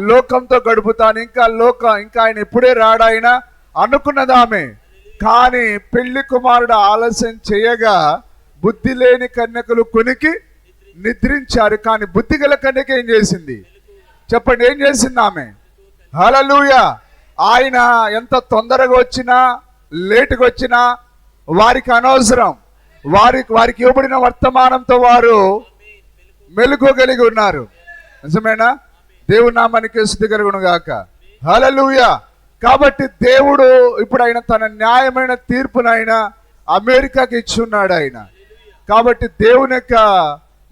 లోకంతో గడుపుతాను, ఇంకా ఆయన ఇప్పుడే రాడు ఆయన అనుకున్నది ఆమె. కానీ పెళ్లి కుమారుడు ఆలస్యం చేయగా బుద్ధి లేని కన్యకలు కునికి నిద్రించారు. కానీ బుద్ధి గల కన్యక ఏం చేసింది? చెప్పండి, ఏం చేసింది ఆమె? హల్లెలూయా. ఆయన ఎంత తొందరగా వచ్చినా లేటుగా వచ్చినా వారికి అనవసరం. వారికి ఇవ్వబడిన వర్తమానంతో వారు మెలుకోగలిగి ఉన్నారు. నిజమేనా? దేవుని నామానికి స్తుతి కలుగును గాక. హల్లెలూయా. కాబట్టి దేవుడు ఇప్పుడు ఆయన తన న్యాయమైన తీర్పునైనా అమెరికాకి ఇచ్చున్నాడు ఆయన. కాబట్టి దేవుని యొక్క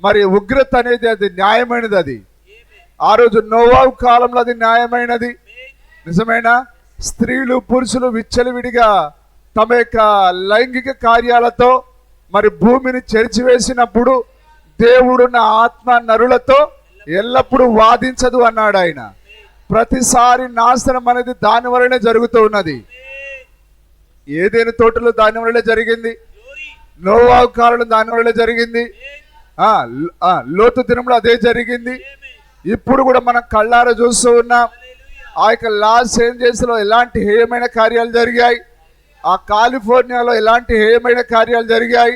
మరి ఉగ్రత అనేది అది న్యాయమైనది. అది ఆ రోజు నోవాహు కాలంలో అది న్యాయమైనది. నిజమేనా? స్త్రీలు పురుషులు విచ్చలవిడిగా తమ యొక్క లైంగిక కార్యాలతో మరి భూమిని చెరిచివేసినప్పుడు దేవుడు నా ఆత్మ నరులతో ఎల్లప్పుడూ వాదించదు అన్నాడు ఆయన. ప్రతిసారి నాశనం అనేది దాని వలనే జరుగుతూ ఉన్నది. ఏదైనా తోటలో దాని వల్లే జరిగింది, నోవాహు కాలంలో దాని వల్లే జరిగింది, లోతు దినంలో అదే జరిగింది. ఇప్పుడు కూడా మనం కళ్ళారా చూస్తూ ఉన్నాం. ఆ యొక్క లాస్ ఏంజల్స్ లో ఎలాంటి హేయమైన కార్యాలు జరిగాయి, ఆ కాలిఫోర్నియాలో ఎలాంటి హేయమైన కార్యాలు జరిగాయి.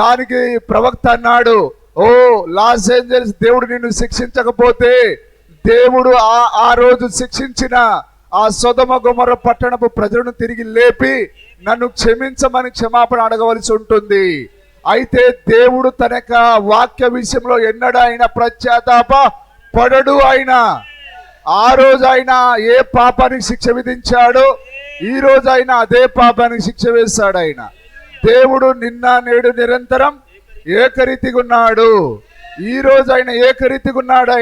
దానికి ప్రవక్త అన్నాడు, ఓ లాస్ ఏంజల్స్, దేవుడు నిన్ను శిక్షించకపోతే దేవుడు ఆ రోజు శిక్షించిన ఆ సొదొమ గొమొర్రా పట్టణపు ప్రజలను తిరిగి లేపి నన్ను క్షమించమని క్షమాపణ అడగవలసి ఉంటుంది. అయితే దేవుడు తన యొక్క వాక్య విషయంలో ఎన్నడూ ఆయన పశ్చాత్తాప పడడు. ఆయన ఆ రోజు ఆయన ఏ పాపానికి శిక్ష విధించాడో ఈ రోజు ఆయన అదే పాపానికి శిక్ష వేశాడు. ఆయన దేవుడు నిన్న నేడు నిరంతరం ఏకరీతిగా ఉన్నాడు. ఈ రోజు ఆయన ఏకరీతిగా ఉన్నాడు.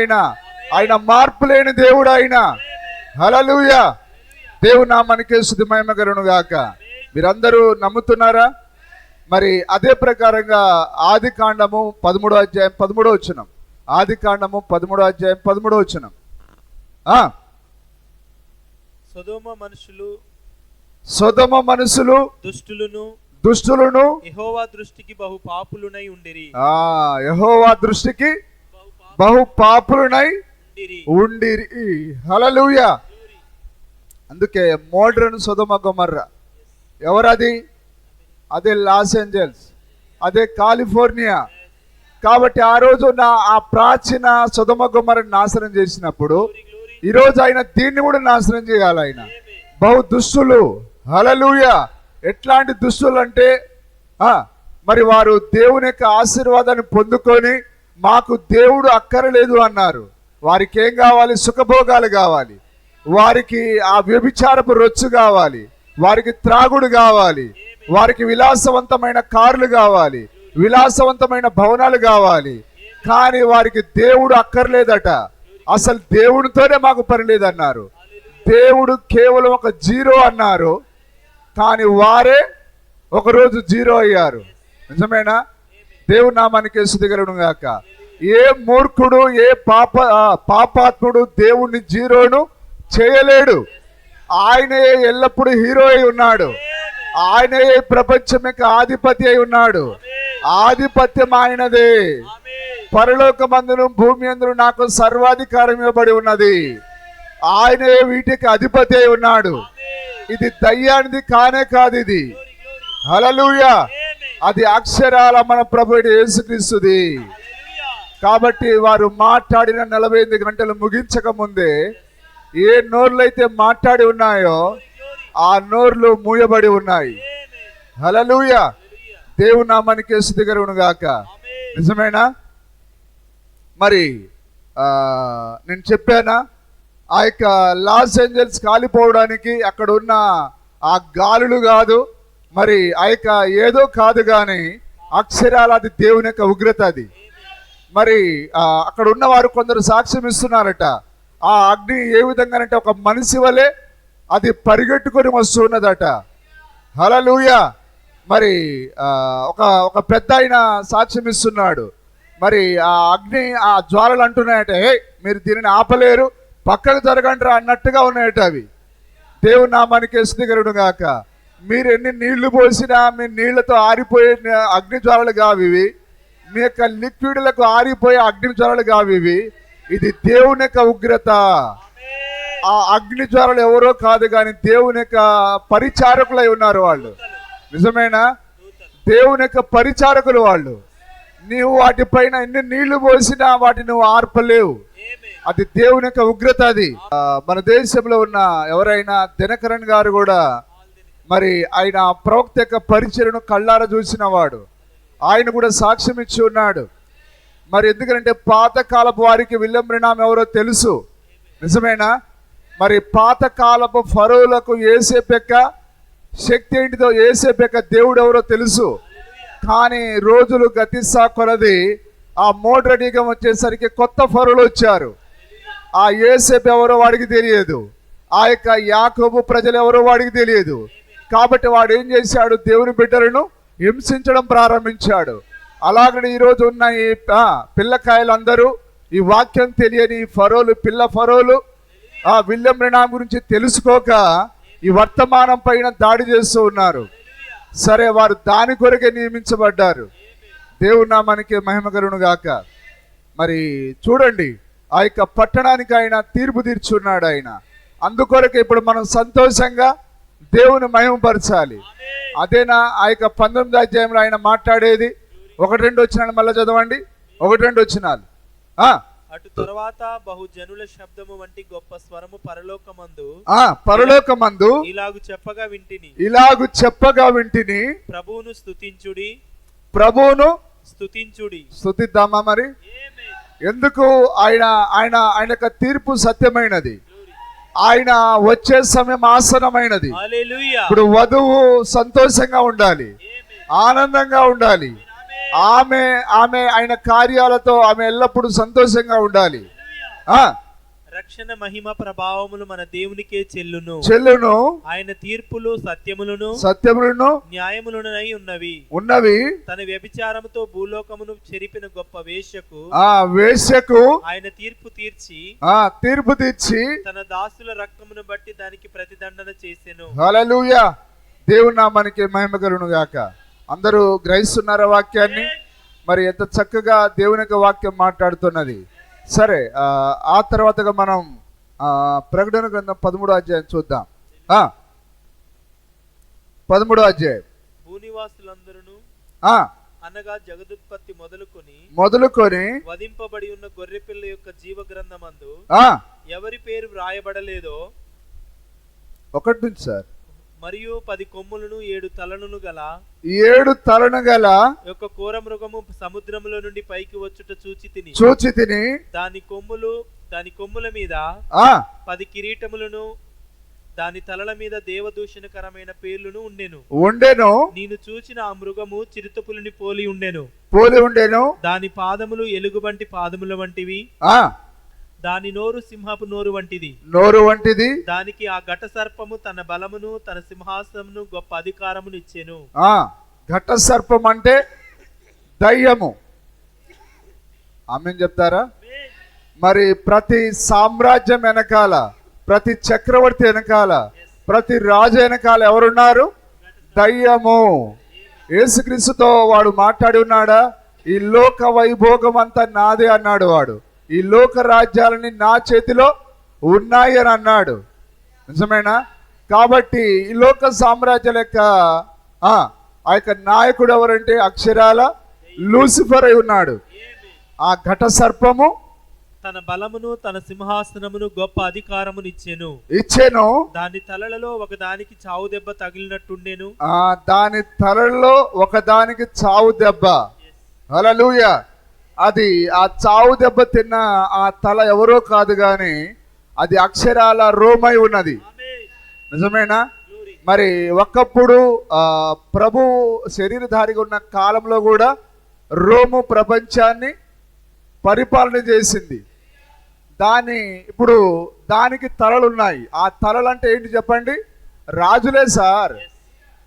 ఆయన మార్పు లేని దేవుడు. ఆయన హల్లెలూయా. దేవుని నామానికే స్తుతి మహిమ కలుగును గాక. మీరందరూ నమ్ముతున్నారా? మరి అదే ప్రకారంగా ఆది కాండము 13వ అధ్యాయం 13వ వచనం. ఆది కాండము 13వ అధ్యాయం 13వ వచనం. సొదొమ మనుషులు దుష్టులను యెహోవా దృష్టికి బహు పాపులునై ఉండిరి. యెహోవా దృష్టికి బహు పాపులునై ఉండిరి. హల్లెలూయా. అందుకే మోడ్రన్ సొదొమ గొమొర్రా ఎవరది? అదే లాస్ ఏంజల్స్, అదే కాలిఫోర్నియా. కాబట్టి ఆ రోజు ఆ ప్రాచీన సొదొమ గొమొర్రాని నాశనం చేసినప్పుడు ఈరోజు ఆయన దీన్ని కూడా నాశనం చేయాలి. ఆయన బహు దుష్టులు. హల్లెలూయా. ఎట్లాంటి దుష్టులు అంటే మరి వారు దేవుని యొక్క ఆశీర్వాదాన్ని పొందుకొని మాకు దేవుడు అక్కరలేదు అన్నారు. వారికి ఏం కావాలి? సుఖభోగాలు కావాలి, వారికి ఆ వ్యభిచారపు రొచ్చు కావాలి, వారికి త్రాగుడు కావాలి, వారికి విలాసవంతమైన కార్లు కావాలి, విలాసవంతమైన భవనాలు కావాలి. కానీ వారికి దేవుడు అక్కర్లేదట. అసలు దేవుడితోనే మాకు పని లేదన్నారు. దేవుడు కేవలం ఒక జీరో అన్నారు. కానీ వారే ఒకరోజు జీరో అయ్యారు. నిజమేనా? దేవుని నామానికి స్తుతి కలుగును గాక. ఏ మూర్ఖుడు, ఏ పాపాత్ముడు దేవుణ్ణి జీరోను చేయలేడు. ఆయనే ఎల్లప్పుడూ హీరో అయి ఉన్నాడు. ఆయనే ప్రపంచం యొక్క ఆధిపతి అయి ఉన్నాడు. ఆధిపత్యం ఆయనదే. పరలోకమందును భూమి అందును నాకు సర్వాధికారం ఇవ్వబడి ఉన్నది. ఆయనే వీటికి అధిపతి అయి ఉన్నాడు. ఇది దయ్యానిది కానే కాదు. ఇది హల్లెలూయా. అది అక్షరాల మన ప్రభువైన యేసుక్రీస్తుది. కాబట్టి వారు మాట్లాడిన 48 గంటలు ముగించక ముందే ఏ నోర్లైతే మాట్లాడి ఉన్నాయో ఆ నోర్లు మూయబడి ఉన్నాయి. హల్లెలూయా. దేవుని నామానికి స్తుతి కలుగును గాక. నిజమేనా? మరి నేను చెప్పానా, ఆ యొక్క లాస్ ఏంజల్స్ కాలిపోవడానికి అక్కడ ఉన్న ఆ గాలులు కాదు, మరి ఆ యొక్క ఏదో కాదు, కానీ అక్షరాలు అది దేవుని యొక్క ఉగ్రత. అది మరి అక్కడ ఉన్న వారు కొందరు సాక్ష్యం ఇస్తున్నారట. ఆ అగ్ని ఏ విధంగానంటే ఒక మనిషి వలె అది పరిగెట్టుకొని వస్తున్నదట. హల్లెలూయా. మరి ఒక పెద్ద ఆయన సాక్ష్యం ఇస్తున్నాడు. మరి ఆ అగ్ని, ఆ జ్వాలలు అంటున్నాయట, మీరు దీనిని ఆపలేరు, పక్కకు జరగండి అన్నట్టుగా ఉన్నాయట అవి. దేవుని నామానికి స్తుతి కలుగును గాక. మీరు ఎన్ని నీళ్లు పోసినా మీ నీళ్లతో ఆరిపోయే అగ్ని జ్వాలలు కావివి. మీ యొక్క లిక్విడ్లకు ఆరిపోయే అగ్ని జ్వాలలు కావివి. ఇది దేవుని యొక్క ఉగ్రత. ఆ అగ్ని జ్వాలలు ఎవరో కాదు, కానీ దేవుని యొక్క పరిచారకులై ఉన్నారు వాళ్ళు. నిజమేనా? దేవుని యొక్క పరిచారకులు వాళ్ళు. నీవు వాటిపైన ఎన్ని నీళ్లు పోసినా వాటిని నువ్వు ఆర్పలేవు. అది దేవుని యొక్క ఉగ్రత. అది మన దేశంలో ఉన్న ఎవరైనా దినకరన్ గారు కూడా మరి ఆయన ప్రవక్త యొక్క పరిచయను కళ్ళారా చూసిన వాడు. ఆయన కూడా సాక్ష్యం ఇచ్చి ఉన్నాడు. మరి ఎందుకంటే పాతకాలపు వారికి విల్యం ఎవరో తెలుసు. నిజమేనా? మరి పాతకాలపు ఫరోలకు యేసేపు యొక్క శక్తి ఏంటిదో, యేసేపు యొక్క దేవుడు ఎవరో తెలుసు. కానీ రోజులు గతిస్తా కొలది ఆ మోడ్రనీగం వచ్చేసరికి కొత్త ఫరోలు వచ్చారు. ఆ యేసేపు ఎవరో వాడికి తెలియదు, ఆ యొక్క యాకోబు ప్రజలు ఎవరో వాడికి తెలియదు. కాబట్టి వాడు ఏం చేశాడు? దేవుని బిడ్డలను హింసించడం ప్రారంభించాడు. అలాగని ఈరోజు ఉన్న ఈ పిల్లకాయలందరూ, ఈ వాక్యం తెలియని ఫరోలు, పిల్ల ఫరోలు, ఆ విలియం రెనాం గురించి తెలుసుకోక ఈ వర్తమానం పైన దాడి చేస్తూ ఉన్నారు. సరే, వారు దాని కొరకే నియమించబడ్డారు. దేవుని నామానికి మహిమ కలుగును గాక. మరి చూడండి, ఆ యొక్క పట్టణానికి ఆయన తీర్పు తీర్చున్నాడు. ఆయన అందుకొరకే ఇప్పుడు మనం సంతోషంగా దేవుని మహిమపరచాలి. అదేనా ఆ యొక్క 19వ అధ్యాయంలో ఆయన మాట్లాడేది. 1-2 వచనాలు మళ్ళీ చదవండి. 1-2 వచనాలు. అటు తరువాత బహుజనుల శబ్దము వంటి గొప్ప స్వరము పరలోకమందు ఇలాగు చెప్పగా వింటిని ప్రభువును స్తుతించుడి. స్తుతిద్దామా మరి? ఎందుకు? ఆయన యొక్క తీర్పు సత్యమైనది. ఆయన వచ్చే సమయం ఆసనమైనది. ఇప్పుడు వధువు సంతోషంగా ఉండాలి, ఆనందంగా ఉండాలి. ఆమె ఆయన కార్యాలతో ఆమె ఎల్లప్పుడూ సంతోషంగా ఉండాలి. రక్షణ మహిమ ప్రభావములు మన దేవునికే చెల్లును. ఆయన తీర్పులు సత్యములను న్యాయములునై ఉన్నవి. తన వ్యభిచారముతో భూలోకమును చెరిపిన గొప్ప వేశ్యకు ఆయన తీర్పు తీర్చి తన దాసుల రక్తమును బట్టి దానికి ప్రతిదండన చేసెను. హల్లెలూయా. దేవుని నామానికి మహిమ కలుగును గాక. అందరూ గ్రహిస్తున్నారా వాక్యాన్ని? మరి ఎంత చక్కగా దేవుని యొక్క వాక్యం మాట్లాడుతున్నది. సరే, ఆ తర్వాతగా మనం ప్రకటన గ్రంథం 13వ అధ్యాయం చూద్దాం. 13వ అధ్యాయం. భూనివాసులందరూ అనగా జగదుత్పత్తి మొదలుకొని వధింపబడి ఉన్న గొర్రెపిల్ల యొక్క జీవ గ్రంథమందు ఎవరి పేరు వ్రాయబడలేదో ఒకటి నుంచి సార్. మరియు 10 కొమ్ములను 7 తలలను గల యొక్క కోర మృగము సముద్రములో నుండి పైకి వచ్చుట చూచి తిని దాని కొమ్ముల మీద 10 కిరీటములను దాని తలల మీద దేవదూషణకరమైన పేర్లను ఉండెను. నేను చూచిన ఆ మృగము చిరుతపులిని పోలి ఉండెను. దాని పాదములు ఎలుగుబంటి పాదముల వంటివి. దాని నోరు సింహపు నోరు వంటిది. దానికి ఆ ఘట సర్పము తన బలమును తన సింహాసనమును గొప్ప అధికారమును ఇచ్చెను. ఘట సర్పం అంటే దయ్యము. ఆమేన్ చెప్తారా? మరి ప్రతి సామ్రాజ్యం వెనకాల, ప్రతి చక్రవర్తి వెనకాల, ప్రతి రాజు వెనకాల ఎవరున్నారు? దయ్యము. యేసుక్రీస్తుతో వాడు మాట్లాడి ఉన్నాడా? ఈ లోక వైభోగం అంతా నాదే అన్నాడు వాడు. ఈ లోక రాజ్యాలని నా చేతిలో ఉన్నాయి అని అన్నాడు. నిజమేనా? కాబట్టి ఈ లోక సామ్రాజ్యాల యొక్క ఆ యొక్క నాయకుడు ఎవరంటే అక్షరాల లూసిఫర్ అయి ఉన్నాడు. ఆ ఘట సర్పము తన బలమును తన సింహాసనమును గొప్ప అధికారమును ఇచ్చెను. దాని తలలలో ఒకదానికి చావు దెబ్బ తగిలినట్టుండెను. దాని తలలో ఒకదానికి చావు దెబ్బ. హల్లెలూయా. అది ఆ చావు దెబ్బ తిన్న ఆ తల ఎవరో కాదు గాని అది అక్షరాల రోమై ఉన్నది. నిజమేనా? మరి ఒకప్పుడు ప్రభు శరీరధారిగా ఉన్న కాలంలో కూడా రోము ప్రపంచాన్ని పరిపాలన చేసింది. ఇప్పుడు దానికి తలలున్నాయి. ఆ తలలు అంటే ఏంటి చెప్పండి? రాజులే సార్.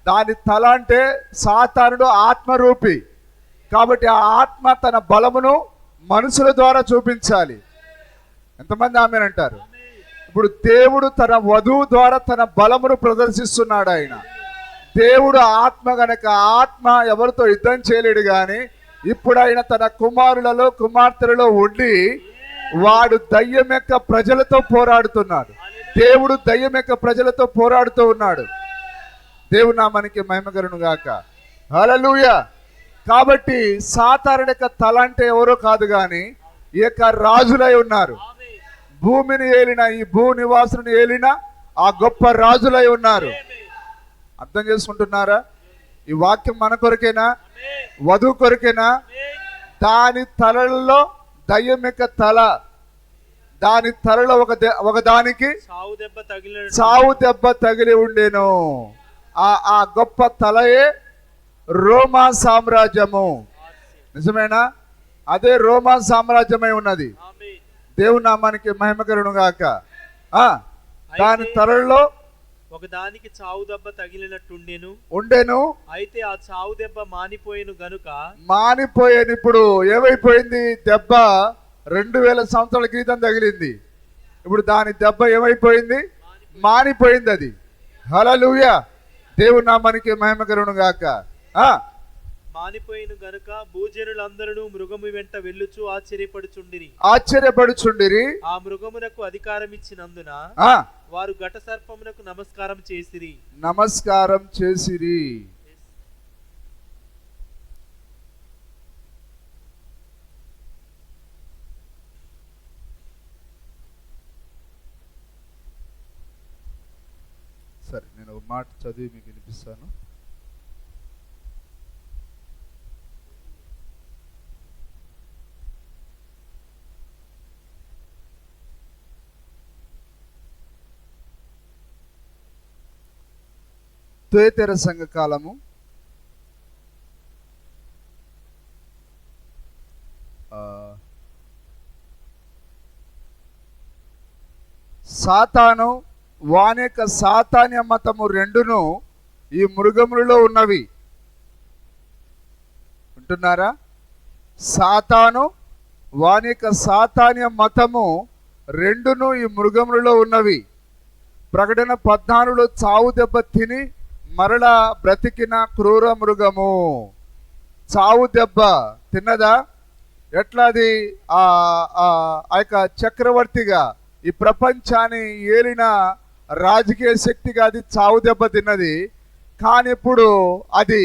దాని తల అంటే సాతానుడు ఆత్మరూపి. కాబట్టి ఆ ఆత్మ తన బలమును మనుషుల ద్వారా చూపించాలి. ఎంతమంది ఆమేన్ అంటారు? ఇప్పుడు దేవుడు తన వధువు ద్వారా తన బలమును ప్రదర్శిస్తున్నాడు. ఆయన దేవుడు ఆత్మ గనక ఆత్మ ఎవరితో యుద్ధం చేయలేడు గాని ఇప్పుడు ఆయన తన కుమారులలో కుమార్తెలలో ఉండి వాడు దయ్యం యొక్క ప్రజలతో పోరాడుతున్నాడు. దేవుడు దయ్యం యొక్క ప్రజలతో పోరాడుతూ ఉన్నాడు. దేవుని నామానికి మహిమ కలుగును గాక. హల్లెలూయా. కాబట్టి సాతానుడి యొక్క తల అంటే ఎవరో కాదు గాని ఈ యొక్క రాజులై ఉన్నారు. భూమిని ఏలిన, ఈ భూ నివాసుని ఏలిన ఆ గొప్ప రాజులై ఉన్నారు. అర్థం చేసుకుంటున్నారా? ఈ వాక్యం మన కొరకేనా? వధువు కొరకేనా? దాని తలలో దయ్యం యొక్క తల, దాని తలలో ఒకదానికి చావు దెబ్బ తగిలి ఉండేను. ఆ గొప్ప తలయే రోమా సామ్రాజ్యము. నిజమేనా? అదే రోమా సామ్రాజ్యమై ఉన్నది. దేవుని నామానికి మహిమ కలుగును గాక. దాని తలలో ఒకదానికి చావు దెబ్బ ఉండెను. అయితే ఆ చావు దెబ్బ మానిపోయేను. ఇప్పుడు ఏమైపోయింది? దెబ్బ 2000 సంవత్సరాల క్రితం తగిలింది. ఇప్పుడు దాని దెబ్బ ఏమైపోయింది? మానిపోయింది అది. హల్లెలూయా, దేవుని నామానికి మహిమ కలుగును గాక. మానిపోయిన గనుక భూజనులందరూ మృగము వెంట వెళ్ళుచు ఆశ్చర్యపడుచుండిరి. ఆ మృగమునకు అధికారం ఇచ్చినందున వారు ఘట సర్పమునకు నమస్కారం చేసిరి. సరే, నేను ఒక మాట చదివి మీకు వినిపిస్తాను. తుయతెర సంఘ కాలము సాతాను వాని యొక్క సాతాన్య మతము రెండును ఈ మృగములలో ఉన్నవి. వింటున్నారా? సాతాను వాని యొక్క సాతాన్య మతము రెండును ఈ మృగములలో ఉన్నవి. ప్రకటన 14లో చావు దెబ్బ తిని మరలా బ్రతికిన క్రూర మృగము. చావు దెబ్బ తిన్నదా? ఎట్లాది ఆ యొక్క చక్రవర్తిగా ఈ ప్రపంచాన్ని ఏలిన రాజకీయ శక్తిగా అది చావు దెబ్బ తిన్నది. కానీ ఇప్పుడు అది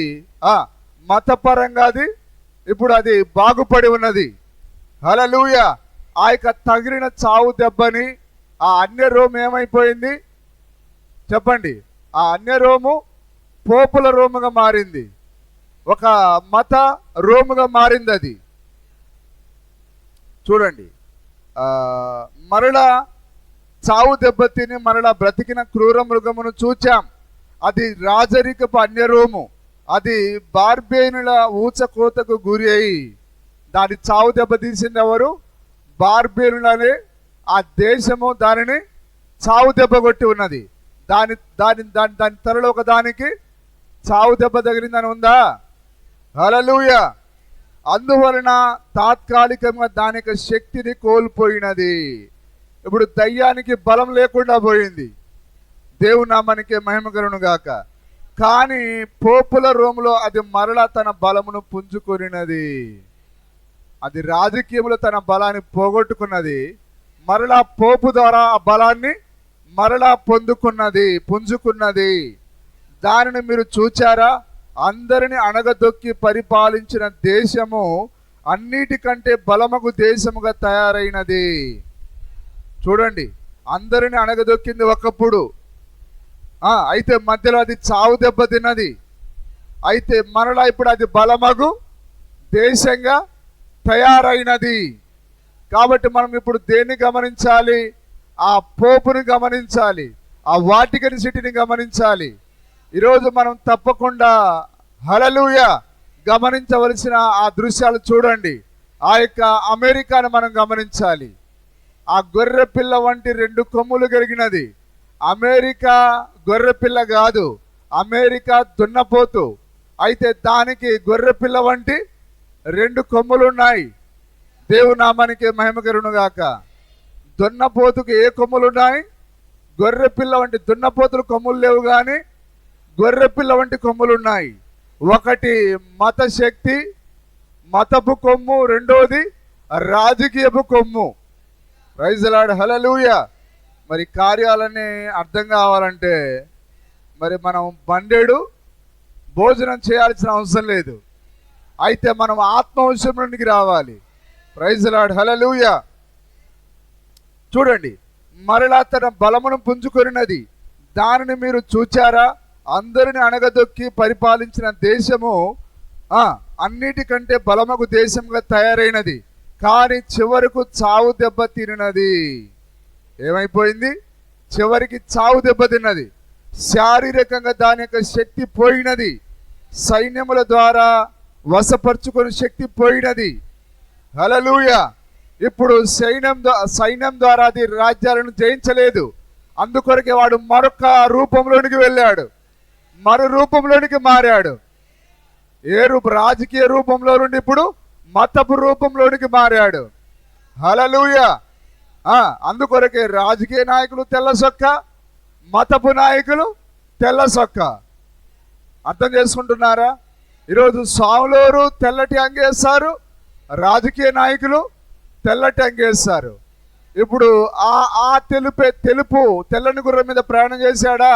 మతపరంగా ఇప్పుడు అది బాగుపడి ఉన్నది. హల్లెలూయా. ఆ యొక్క తగిలిన చావు దెబ్బని ఆ అన్య రోము ఏమైపోయింది చెప్పండి? ఆ అన్య రోము పోపుల రోముగా మారింది, ఒక మత రోముగా మారింది అది. చూడండి, మరలా చావు దెబ్బతిని మరలా బ్రతికిన క్రూర మృగమును చూచాం. అది రాజరికపు అన్య రోము. అది బార్బేనుల ఊచకోతకు గురి అయి దాని చావు దెబ్బ తీసింది ఎవరు? బార్బేనులనే ఆ దేశము దానిని చావు దెబ్బ కొట్టి ఉన్నది. దాని దాని దాని దాని తరలో ఒక దానికి చావు దెబ్బ తగిలిందని ఉందా? హల్లెలూయా. అందువలన తాత్కాలికంగా దాని యొక్క శక్తిని కోల్పోయినది. ఇప్పుడు దయ్యానికి బలం లేకుండా పోయింది. దేవుని నామానికి మహిమ కలుగును గాక. కానీ పోపుల రోములో అది మరలా తన బలమును పుంజుకొనినది. అది రాజకీయంలో తన బలాన్ని పోగొట్టుకున్నది. మరలా పోపు ద్వారా ఆ బలాన్ని మరలా పుంజుకున్నది. దానిని మీరు చూచారా? అందరిని అణగదొక్కి పరిపాలించిన దేశము అన్నిటికంటే బలమగు దేశముగా తయారైనది. చూడండి, అందరిని అణగదొక్కింది ఒకప్పుడు. అయితే మధ్యలో అది చావు దెబ్బ తిన్నది. అయితే మరలా ఇప్పుడు అది బలమగు దేశంగా తయారైనది. కాబట్టి మనం ఇప్పుడు దేన్ని గమనించాలి? ఆ పోపుని గమనించాలి, ఆ వాటికన్ సిటీని గమనించాలి. ఈరోజు మనం తప్పకుండా హల్లెలూయా గమనించవలసిన ఆ దృశ్యాలు చూడండి. ఆ యొక్క అమెరికాను మనం గమనించాలి. ఆ గొర్రె పిల్ల వంటి 2 కొమ్ములు కలిగినది. అమెరికా గొర్రె పిల్ల కాదు, అమెరికా దున్నపోతు. అయితే దానికి గొర్రె పిల్ల వంటి 2 కొమ్ములు ఉన్నాయి. దేవుని నామానికి మహిమ కలుగును గాక. దున్నపోతుకు ఏ కొమ్ములు ఉన్నాయి? గొర్రె పిల్ల వంటి దున్నపోతులు కొమ్ములు లేవు, కానీ గొర్రె పిల్ల వంటి కొమ్ములు ఉన్నాయి. ఒకటి మత శక్తి, మతపు కొమ్ము, రెండోది రాజకీయపు కొమ్ము. ప్రైజ్ ది లార్డ్, హల్లెలూయా. మరి కార్యాలన్నీ అర్థం కావాలంటే మరి మనం బండేడు భోజనం చేయాల్సిన అవసరం లేదు. అయితే మనం ఆత్మవిషయంలోనికి రావాలి. ప్రైజ్ ది లార్డ్, హల్లెలూయా. చూడండి, మరలా తన బలమును పుంజుకొనినది. దానిని మీరు చూచారా? అందరిని అణగదొక్కి పరిపాలించిన దేశము అన్నిటికంటే బలమగు దేశంగా తయారైనది. కానీ చివరకు చావు దెబ్బ తిన్నది. ఏమైపోయింది? చివరికి చావు దెబ్బ తిన్నది. శారీరకంగా దాని యొక్క శక్తి పోయినది. సైన్యముల ద్వారా వశపరుచుకుని శక్తి పోయినది. హల్లెలూయా. ఇప్పుడు సైన్యం ద్వారా అది రాజ్యాలను జయించలేదు. అందుకొరకే వాడు మరొక రూపంలోనికి వెళ్ళాడు, మరో రూపంలోనికి మారాడు. రాజకీయ రూపంలో నుండి ఇప్పుడు మతపు రూపంలోనికి మారాడు. హల్లెలూయా. అందుకొరకే రాజకీయ నాయకులు తెల్ల సొక్క, మతపు నాయకులు తెల్ల సొక్క. అర్థం చేసుకుంటున్నారా? ఈరోజు సావులోరు తెల్లటి అంగేస్తారు, రాజకీయ నాయకులు తెల్లటి అంగేస్తారు. ఇప్పుడు ఆ తెలుపు తెల్లని గుర్రం మీద ప్రయాణం చేశాడా,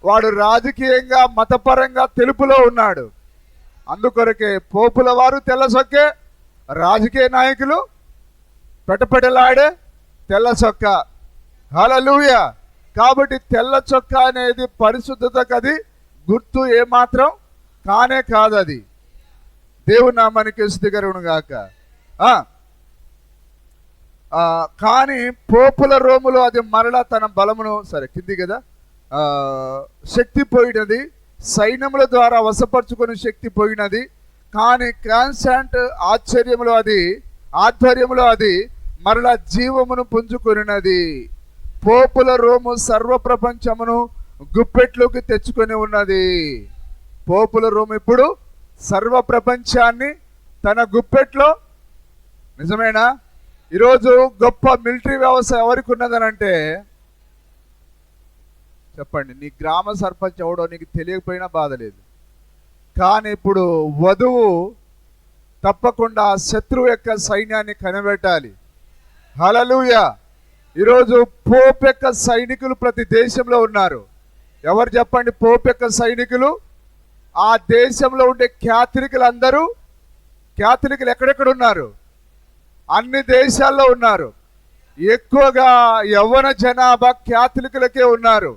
వాడు రాజకీయంగా మతపరంగా తెలుపులో ఉన్నాడు. అందుకొరకే పోపుల వారు తెల్ల సొక్కే, రాజకీయ నాయకులు పెటపెటలాడే తెల్ల చొక్క. హల్లెలూయా. కాబట్టి తెల్ల చొక్క అనేది పరిశుద్ధతకు అది గుర్తు ఏమాత్రం కానే కాదు. అది దేవుని నామానికి స్తుతి కలుగును గాక. కానీ పోపుల రోములో అది మరలా తన బలమును కింది కదా శక్తి పోయినది, సైన్యముల ద్వారా వశపరుచుకుని శక్తి పోయినది. కానీ కాన్స్టాంట్ ఆధ్వర్యంలో అది మరలా జీవమును పుంజుకొనినది. పోపుల రోము సర్వ ప్రపంచమును గుప్పెట్లోకి తెచ్చుకొని ఉన్నది. పోపుల రోము ఇప్పుడు సర్వ ప్రపంచాన్ని తన గుప్పెట్లో. నిజమేనా? ఈరోజు గొప్ప మిలిటరీ వ్యవస్థ ఎవరికి ఉన్నదనంటే, చెప్పండి, నీ గ్రామ సర్పంచ్ ఎవడో నీకు తెలియకపోయినా బాధ లేదు. కానీ ఇప్పుడు వధువు తప్పకుండా శత్రువు యొక్క సైన్యాన్ని కనిపెట్టాలి. హల్లెలూయా. ఈరోజు పోప్ యొక్క సైనికులు ప్రతి దేశంలో ఉన్నారు. ఎవరు చెప్పండి? పోప్ యొక్క సైనికులు. ఆ దేశంలో ఉండే క్యాథలికులు ఎక్కడెక్కడ ఉన్నారు? అన్ని దేశాల్లో ఉన్నారు. ఎక్కువగా యవ్వన జనాభా క్యాథలికులకే ఉన్నారు.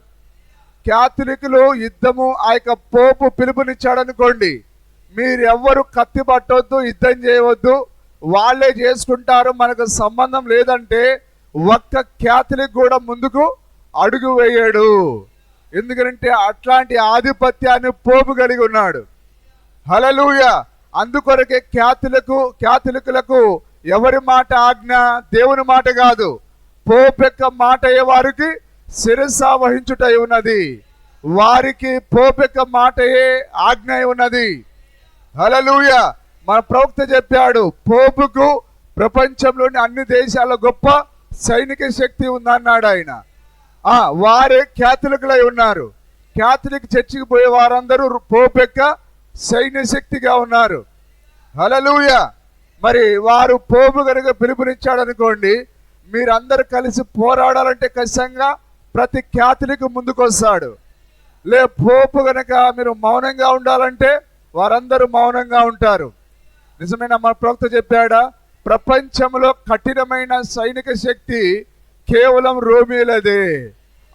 క్యాథలికులు యుద్ధము ఆ యొక్క పోపు పిలుపునిచ్చాడనుకోండి, మీరెవ్వరు కత్తి పట్టొద్దు, యుద్ధం చేయవద్దు, వాళ్ళే చేసుకుంటారు, మనకు సంబంధం లేదంటే ఒక్క క్యాథలిక్ కూడా ముందుకు అడుగు వేయడు. ఎందుకంటే అట్లాంటి ఆధిపత్యాన్ని పోపు కలిగి ఉన్నాడు. హల్లెలూయా. అందుకొరకే క్యాథలికులకు ఎవరి మాట ఆజ్ఞ? దేవుని మాట కాదు, పోపు యొక్క మాట వారికి శిరస వహించుట ఉన్నది. వారికి పోపు యొక్క మాటయే ఆజ్ఞ ఉన్నది. హల్లెలూయా. మన ప్రవక్త చెప్పాడు, పోపుకు ప్రపంచంలోని అన్ని దేశాల గొప్ప సైనిక శక్తి ఉందన్నాడు ఆయన. వారే క్యాథలికులై ఉన్నారు. క్యాథలిక్ చర్చికి పోయే వారందరూ పోపు యొక్క సైన్య శక్తిగా ఉన్నారు. హల్లెలూయా. మరి వారు పోపు కనుక పిలుపునిచ్చాడనుకోండి, మీరందరూ కలిసి పోరాడాలంటే ఖచ్చితంగా ప్రతి క్యాథలిక్ ముందుకొస్తాడు. పోపు కనుక మీరు మౌనంగా ఉండాలంటే వారందరూ మౌనంగా ఉంటారు. నిజమైన మన ప్రవక్త చెప్పాడా, ప్రపంచంలో కఠినమైన సైనిక శక్తి కేవలం రోమీలదే.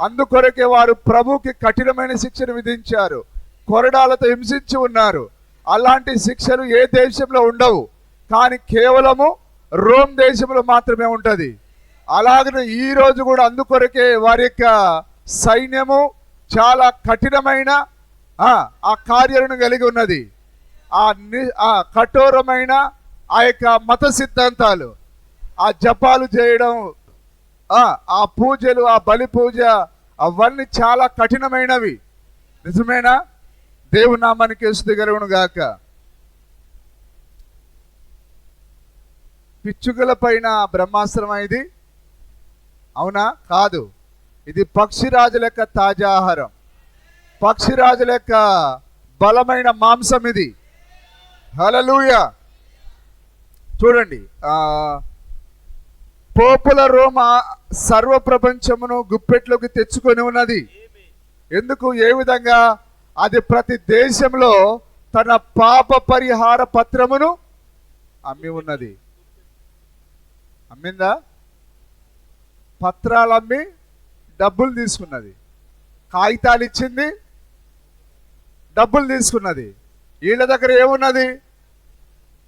అందుకొరకే వారు ప్రభుకి కఠినమైన శిక్షను విధించారు, కొరడాలతో హింసించి ఉన్నారు. అలాంటి శిక్షలు ఏ దేశంలో ఉండవు, కానీ కేవలము రోమ్ దేశంలో మాత్రమే ఉంటది. అలాగనే ఈ రోజు కూడా అందుకొరకే వారి యొక్క సైన్యము చాలా కఠినమైన ఆ కార్యాలను కలిగి ఉన్నది. ఆ కఠోరమైన ఆ యొక్క మత సిద్ధాంతాలు, ఆ జపాలు చేయడం, ఆ పూజలు, ఆ బలి పూజ, అవన్నీ చాలా కఠినమైనవి. నిజమేనా? దేవుని నామానికి స్తుతి కలుగును గాక. పిచ్చుకల పైన బ్రహ్మాస్త్రం ఇది అవునా? కాదు. ఇది పక్షిరాజుల యొక్క తాజా ఆహారం, పక్షిరాజుల యొక్క బలమైన మాంసం ఇది. హల్లెలూయా. చూడండి, పోపుల రోమ సర్వ ప్రపంచమును గుప్పెట్లోకి తెచ్చుకొని ఉన్నది. ఎందుకు? ఏ విధంగా? అది ప్రతి దేశంలో తన పాప పరిహార పత్రమును అమ్మి ఉన్నది. అమ్మిందా? పత్రాలు అమ్మి డబ్బులు తీసుకున్నది, కాగితాలు ఇచ్చింది, డబ్బులు తీసుకున్నది. వీళ్ళ దగ్గర ఏమున్నది?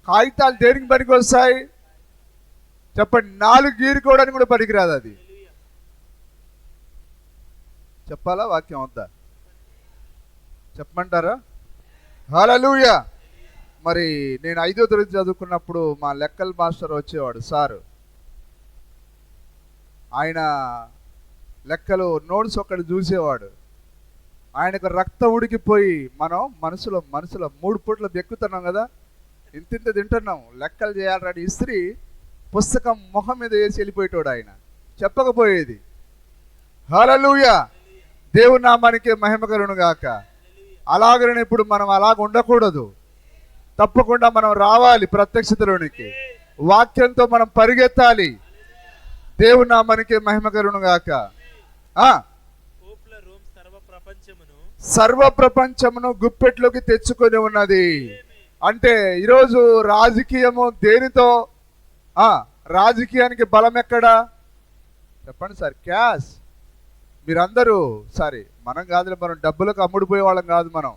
కాగితాలు దేనికి పనికి వస్తాయి చెప్పండి? 4 గీరుకోవడానికి కూడా పనికిరాదు అది. చెప్పాలా? వాక్యం వద్దా? చెప్పమంటారా? హల్లెలూయా. మరి నేను 5వ తరగతి చదువుకున్నప్పుడు మా లెక్కల మాస్టర్ వచ్చేవాడు సారు. ఆయన లెక్కలు నోట్స్ ఒక్కడు చూసేవాడు. ఆయనకు రక్తం ఉడికిపోయి మనం మనసులో 3 పూట్ల బెక్కుతున్నాం కదా, ఇంత తింటున్నాం, లెక్కలు చేయాలని ఇస్త్రీ పుస్తకం మొహం మీద వేసి వెళ్ళిపోయేటోడు ఆయన. చెప్పకపోయేది. హల్లెలూయా, దేవుని నామానికి మహిమ కలుగును గాక. అలాగనే ఇప్పుడు మనం అలాగ ఉండకూడదు. తప్పకుండా మనం రావాలి ప్రత్యక్షతలోనికి. వాక్యంతో మనం పరిగెత్తాలి. దేవుని నామానికి మహిమ కలుగును గాక. సర్వ ప్రపంచమును గుప్పెట్లోకి తెచ్చుకొని ఉన్నది. అంటే ఈరోజు రాజకీయము దేనితో? రాజకీయానికి బలం ఎక్కడా చెప్పండి సార్? క్యాష్. మీరందరూ మనం కాదు, మనం డబ్బులకు అమ్ముడుపోయే వాళ్ళం కాదు. మనం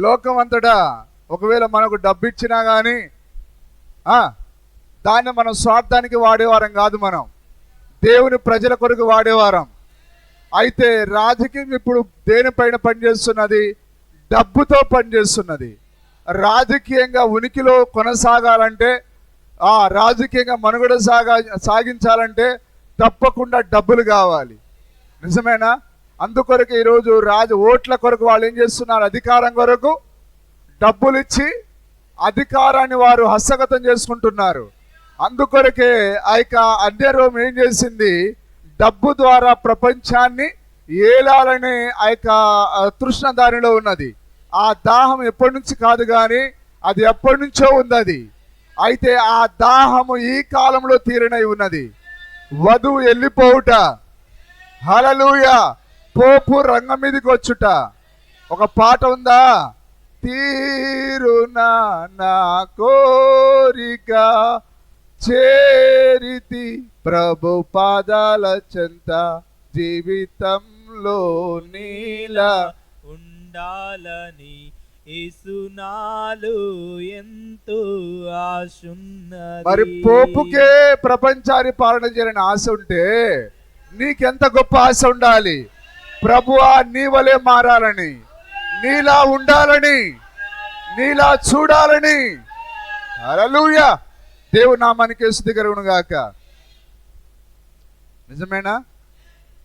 లోకం అంతటా ఒకవేళ మనకు డబ్బు ఇచ్చినా కానీ దాన్ని మనం స్వార్థానికి వాడేవారం కాదు. మనం దేవుని ప్రజల కొరకు వాడేవారం. అయితే రాజకీయం ఇప్పుడు దేనిపైన పనిచేస్తున్నది? డబ్బుతో పనిచేస్తున్నది. రాజకీయంగా ఉనికిలో కొనసాగాలంటే, రాజకీయంగా మనుగడ సాగించాలంటే తప్పకుండా డబ్బులు కావాలి. నిజమేనా? అందుకొరకు ఈరోజు ఓట్ల కొరకు వాళ్ళు ఏం చేస్తున్నారు? అధికారం కొరకు డబ్బులు ఇచ్చి అధికారాన్ని వారు హస్తగతం చేసుకుంటున్నారు. అందుకొరకే ఆ యొక్క అన్యరోం ఏం చేసింది? డబ్బు ద్వారా ప్రపంచాన్ని ఏలాలనే ఆ యొక్క తృష్ణ దానిలో ఉన్నది. ఆ దాహం ఎప్పటి నుంచి కాదు కానీ అది ఎప్పటి నుంచో ఉంది. అయితే ఆ దాహము ఈ కాలంలో తీరనై ఉన్నది. వధువు వెళ్ళిపోవుట, హల్లెలూయా, పోపు రంగం మీదకి వచ్చుట. ఒక పాట ఉందా? తీరునా నా కోరిక చేరితి ప్రభు పాదాల చెంత, జీవితంలో నీలా ఉండాలని యేసునాలు ఎంతో ఆశున్నది. మరి పోపుకే ప్రపంచాన్ని పాలన చేయాలని ఆశ ఉంటే నీకెంత గొప్ప ఆశ ఉండాలి? ప్రభువా నీ వలే మారాలని, నీలా ఉండాలని, నీలా చూడాలని. హల్లెలూయా, దేవుని నామానికి స్తుతి కలుగును గాక. నిజమేనా?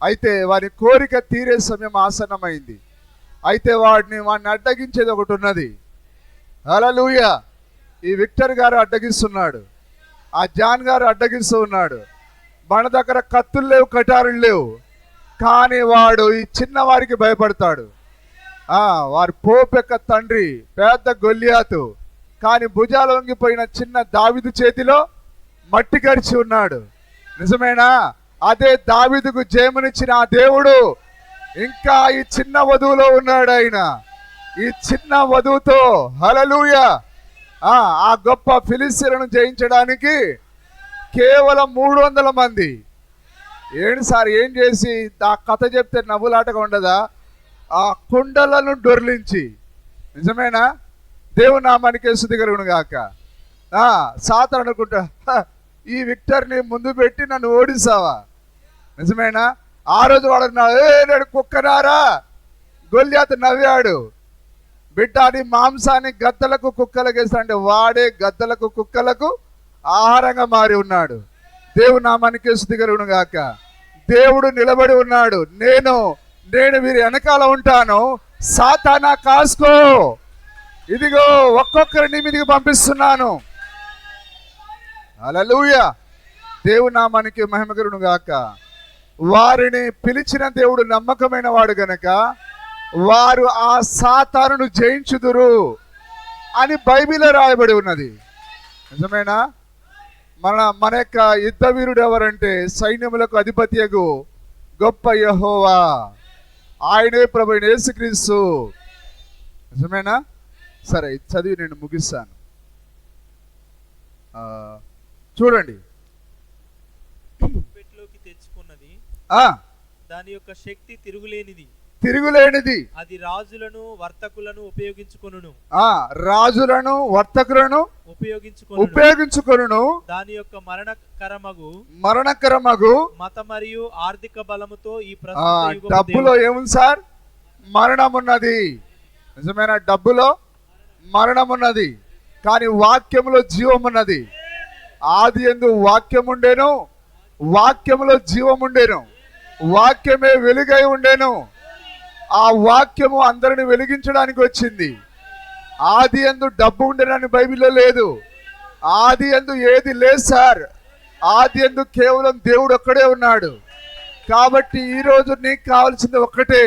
అయితే వారి కోరిక తీరే సమయం ఆసన్నమైంది. అయితే వాడిని అడ్డగించేది ఒకటి ఉన్నది. హల్లెలూయా, ఈ విక్టర్ గారు అడ్డగిస్తున్నాడు, ఆ జాన్ గారు అడ్డగిస్తూ ఉన్నాడు. మన దగ్గర కత్తులు లేవు, కటారులు లేవు, కానీ వాడు ఈ చిన్న వారికి భయపడతాడు. వారి పోపు యొక్క తండ్రి పెద్ద గొల్లియాతు, కానీ భుజాలు వంగిపోయిన చిన్న దావీదు చేతిలో మట్టి కరిచి ఉన్నాడు. నిజమేనా? అదే దావీదుకు జయమునిచ్చిన ఆ దేవుడు ఇంకా ఈ చిన్న వధువులో ఉన్నాడు. ఆయన ఈ చిన్న వధువుతో, హల్లెలూయా, ఆ గొప్ప ఫిలిస్తీయులను జయించడానికి కేవలం 300 మంది. ఏంటి సార్ ఏం చేసి ఆ కథ చెప్తే నవ్వులాటగా ఉండదా? ఆ కుండలను డొర్లించి. నిజమేనా? దేవుని నామానికి స్తుతి కలుగును గాక. సాతాను అనుకుంటా, ఈ విక్టర్ని ముందు పెట్టి నన్ను ఓడిస్తావా? నిజమేనా? ఆ రోజు వాడు నేను కుక్కనారా, గొల్లియాతు నవ్వాడు. బిడ్డ అని మాంసాన్ని గద్దలకు కుక్కలకు వేస్తాడంటే వాడే గద్దలకు కుక్కలకు ఆహారంగా మారి ఉన్నాడు. దేవుని నామానికి స్తుతి కలుగును గాక. దేవుడు నిలబడి ఉన్నాడు. నేను వీరి వెనకాల ఉంటాను, సాతానా కాసుకో, ఇదిగో ఒక్కొక్కరిని మీదికి పంపిస్తున్నాను. హల్లెలూయా, దేవుని నామానికి మహిమ కలుగును గాక. వారిని పిలిచిన దేవుడు నమ్మకమైన వాడు గనక వారు ఆ సాతానును జయించుదురు అని బైబిల్లో రాయబడి ఉన్నది. నిజమేనా? మన యొక్క యుద్ధ వీరుడు ఎవరంటే సైన్యములకు అధిపతియగు గొప్ప యెహోవా, ఆయనే ప్రభువైన యేసుక్రీస్తు. నిజమేనా? సరే, చదివి నేను ముగిస్తాను. చూడండి, తెచ్చుకున్నది దాని యొక్క శక్తి తిరుగులేనిది, అది రాజులను వర్తకులను ఉపయోగించుకొనును. రాజులను వర్తకులను ఉపయోగించుకొనును. దాని యొక్క మరణకరమగు మత మరియు ఆర్థిక బలముతో ఈ డబ్బులో ఏముంది సార్? మరణం ఉన్నది. నిజమైన డబ్బులో మరణం ఉన్నది, కానీ వాక్యములో జీవం ఉన్నది. ఆది యందు వాక్యం ఉండేను, వాక్యములో జీవం ఉండేను, వాక్యమే వెలుగై ఉండేను. ఆ వాక్యము అందరిని వెలిగించడానికి వచ్చింది. ఆది యందు డబ్బు ఉండేనని బైబిల్లో లేదు. ఆది యందు ఏది లేదు సార్. ఆది యందు కేవలం దేవుడు ఒక్కడే ఉన్నాడు. కాబట్టి ఈరోజు నీకు కావాల్సింది ఒక్కటే,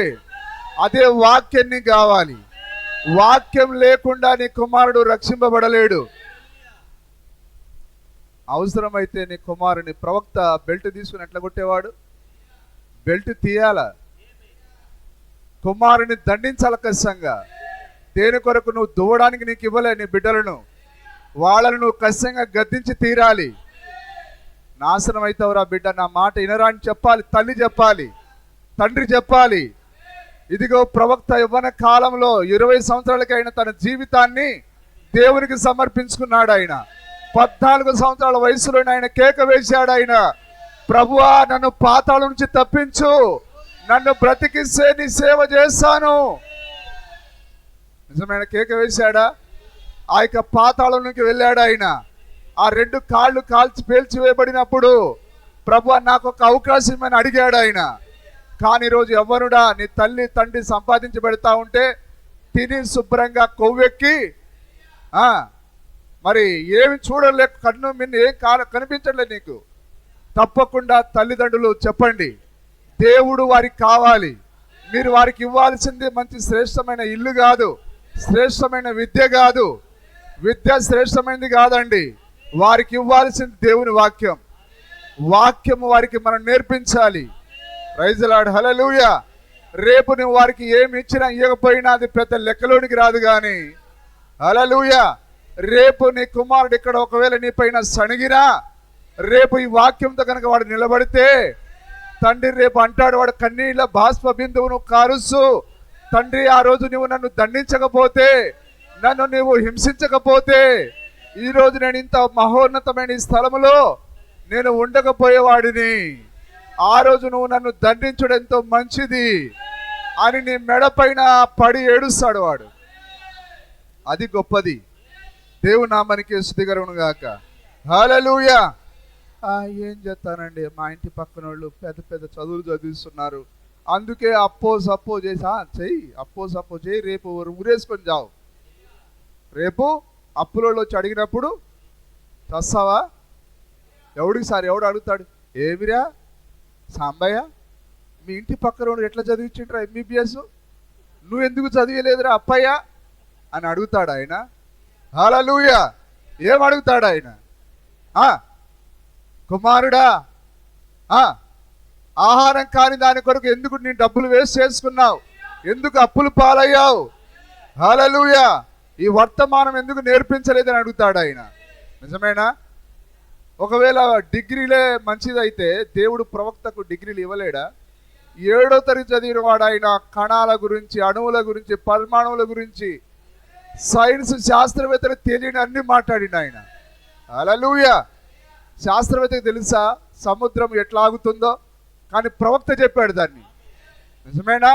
అదే వాక్యం నీకు కావాలి. వాక్యం లేకుండా నీ కుమారుడు రక్షింపబడలేడు. అవసరమైతే నీ కుమారుని ప్రవక్త బెల్ట్ తీసుకుని ఎట్లా కొట్టేవాడు? బెల్ట్ తీయాల, కుమారుని దండించాల ఖచ్చితంగా. దేని కొరకు? నువ్వు దువ్వడానికి నీకు ఇవ్వలే నీ బిడ్డలను, వాళ్ళను నువ్వు ఖచ్చితంగా గద్దించి తీరాలి. నాశనం అవుతావురా బిడ్డ, నా మాట వినరా అని చెప్పాలి. తల్లి చెప్పాలి, తండ్రి చెప్పాలి. ఇదిగో ప్రవక్త యవ్వన కాలంలో 20 సంవత్సరాలకైనా తన జీవితాన్ని దేవునికి సమర్పించుకున్నాడు. ఆయన 14 సంవత్సరాల వయసులో ఆయన కేక వేశాడు. ఆయన, ప్రభువా నన్ను పాతాళం నుంచి తప్పించు, నన్ను బ్రతికిస్తే నీ సేవ చేస్తాను. నిజమైన కేక వేశాడా? ఆ యొక్క పాతాళంలోకి వెళ్ళాడు ఆయన. ఆ 2 కాళ్ళు కాల్చి పేల్చివేయబడినప్పుడు ప్రభువా నాకు ఒక అవకాశం అని అడిగాడు ఆయన. కానీ ఈరోజు ఎవ్వరుడా, నీ తల్లి తండ్రి సంపాదించి పెడతా ఉంటే తిని శుభ్రంగా కొవ్వెక్కి మరి ఏమి చూడలేక కన్ను మిన్ను ఏం కనిపించట్లేదు నీకు. తప్పకుండా తల్లిదండ్రులు చెప్పండి, దేవుడు వారికి కావాలి. మీరు వారికి ఇవ్వాల్సింది మంచి శ్రేష్టమైన ఇల్లు కాదు, శ్రేష్టమైన విద్య కాదు. విద్య శ్రేష్టమైనది కాదండి. వారికి ఇవ్వాల్సింది దేవుని వాక్యం. వాక్యము వారికి మనం నేర్పించాలి. ప్రైజ్ ది లార్డ్, హల్లెలూయా. రేపు నువ్వు వారికి ఏమి ఇచ్చినా ఇవ్వకపోయినా అది పెద్ద లెక్కలోనికి రాదు. కానీ హల్లెలూయా, రేపు నీ కుమారుడు ఇక్కడ ఒకవేళ నీ పైన సణిగినా, రేపు ఈ వాక్యంతో కనుక వాడు నిలబడితే తండ్రి రేపు అంటాడు, వాడు కన్నీళ్ళ బాష్ప బిందువును కారుస్తూ, తండ్రి ఆ రోజు నువ్వు నన్ను దండించకపోతే, నన్ను నీవు హింసించకపోతే ఈరోజు నేను ఇంత మహోన్నతమైన ఈ స్థలములో నేను ఉండకపోయేవాడిని. ఆ రోజు నువ్వు నన్ను దండించడం ఎంతో మంచిది అని నీ మెడ పైన పడి ఏడుస్తాడు వాడు. అది గొప్పది. దేవుని నామానికి స్తుతి కలుగును గాక. హల్లెలూయా. ఏం చేస్తానండి, మా ఇంటి పక్కన వాళ్ళు పెద్ద పెద్ద చదువులు చదివిస్తున్నారు, అందుకే అప్పో సప్పో చేసి చెయ్యి, అప్పో సప్పో చేయి, రేపు ఊరేసుకొని జావు. రేపు అప్పులలో వచ్చి అడిగినప్పుడు చస్తావా? ఎవడికి సార్ ఎవడు అడుగుతాడు, ఏమిరా సాంబయ్య మీ ఇంటి పక్కన ఎట్లా చదివించిండ్రా ఎంబీబీఎస్, నువ్వు ఎందుకు చదివలేదురా అప్పయ్య అని అడుగుతాడు ఆయన. హల్లెలూయా. ఏం అడుగుతాడు ఆయన? కుమారుడా, ఆహారం కాని దాని కొరకు ఎందుకు నీ డబ్బులు వేస్ట్ చేసుకున్నావు, ఎందుకు అప్పులు పాలయ్యావు? హల్లెలూయా. ఈ వర్తమానం ఎందుకు నేర్పించలేదని అడుగుతాడు ఆయన. నిజమేనా? ఒకవేళ డిగ్రీలే మంచిదైతే దేవుడు ప్రవక్తకు డిగ్రీలు ఇవ్వలేడా? 7వ తరగతి చదివిన వాడు ఆయన కణాల గురించి, అణువుల గురించి, పరమాణువుల గురించి, సైన్స్ శాస్త్రవేత్తలు తెలియని అన్ని మాట్లాడిన ఆయన. హల్లెలూయా. శాస్త్రవేత్తకు తెలుసా సముద్రం ఎట్లా ఆగుతుందో? కానీ ప్రవక్త చెప్పాడు దాన్ని. నిజమేనా?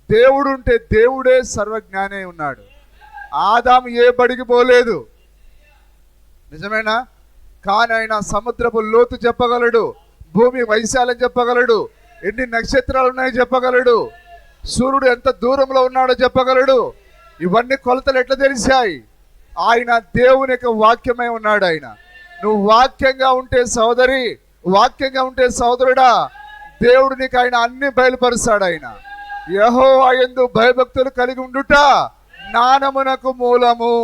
దేవుడు ఉంటే దేవుడే సర్వజ్ఞానే ఉన్నాడు. ఆదాము ఏ బడికి పోలేదు. నిజమేనా? కానీ ఆయన సముద్రపు లోతు చెప్పగలడు, భూమి వైశాల్యం చెప్పగలడు, ఎన్ని నక్షత్రాలు ఉన్నాయో చెప్పగలడు, సూర్యుడు ఎంత దూరంలో ఉన్నాడో చెప్పగలడు. ఇవన్నీ కొలతలు ఎట్లా తెలిసాయి? ఆయన దేవుని యొక్క వాక్యమై ఉన్నాడు. ఆయన నువ్వు వాక్యంగా ఉంటే సోదరి, వాక్యంగా ఉంటే సోదరుడా, దేవుడు నీకు ఆయన అన్ని బయలుపరుస్తాడు. ఆయన యెహోవా యందు భయభక్తులు కలిగి ఉండుట జ్ఞానమునకు మూలము.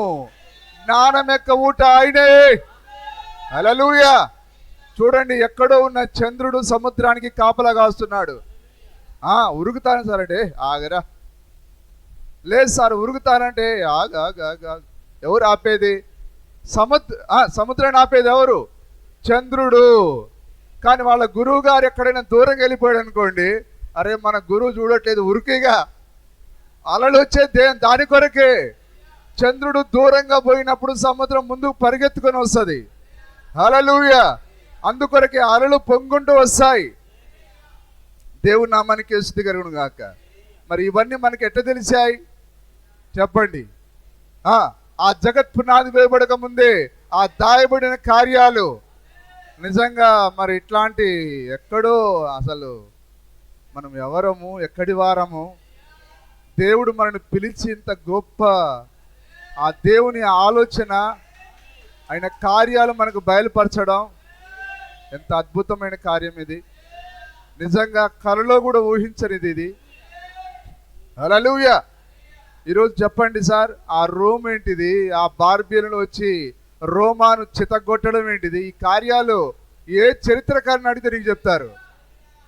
జ్ఞానం యొక్క ఊట ఆయనే. హల్లెలూయా. చూడండి, ఎక్కడో ఉన్న చంద్రుడు సముద్రానికి కాపలా కాస్తున్నాడు. ఉరుకుతాను సార్ అంటే ఆగరా, లేదు సార్ ఉరుకుతానంటే ఆగా. ఎవరు ఆపేది? సముద్రాన్ని ఆపేది ఎవరు? చంద్రుడు. కానీ వాళ్ళ గురువు గారు ఎక్కడైనా దూరంగా వెళ్ళిపోయాడు అనుకోండి, అరే మన గురువు చూడట్లేదు, ఉరికిగా అలలు వచ్చే దాని కొరకే. చంద్రుడు దూరంగా పోయినప్పుడు సముద్రం ముందుకు పరిగెత్తుకొని వస్తుంది. హల్లెలూయా. అందుకొరకే అలలు పొంగుంటూ వస్తాయి. దేవుని నామానికి స్తుతి కలుగును గాక. మరి ఇవన్నీ మనకి ఎట్లా తెలిసాయి చెప్పండి? ఆ జగత్ పునాది వేయబడక ముందే ఆ దాయబడిన కార్యాలు నిజంగా మరి ఇట్లాంటి ఎక్కడో అసలు మనం ఎవరము, ఎక్కడి వారము? దేవుడు మనల్ని పిలిచి ఇంత గొప్ప ఆ దేవుని ఆలోచన, ఆయన కార్యాలు మనకు బయలుపరచడం ఎంత అద్భుతమైన కార్యం ఇది. నిజంగా కలలో కూడా ఊహించనిది ఇది. హల్లెలూయా. ఈరోజు చెప్పండి సార్, ఆ రోమ్ ఏంటిది, ఆ బార్బియన్లు వచ్చి రోమాను చితగొట్టడం ఏంటిది, ఈ కార్యాలు ఏ చరిత్రకారుని అడిగితే నీకు చెప్తారు.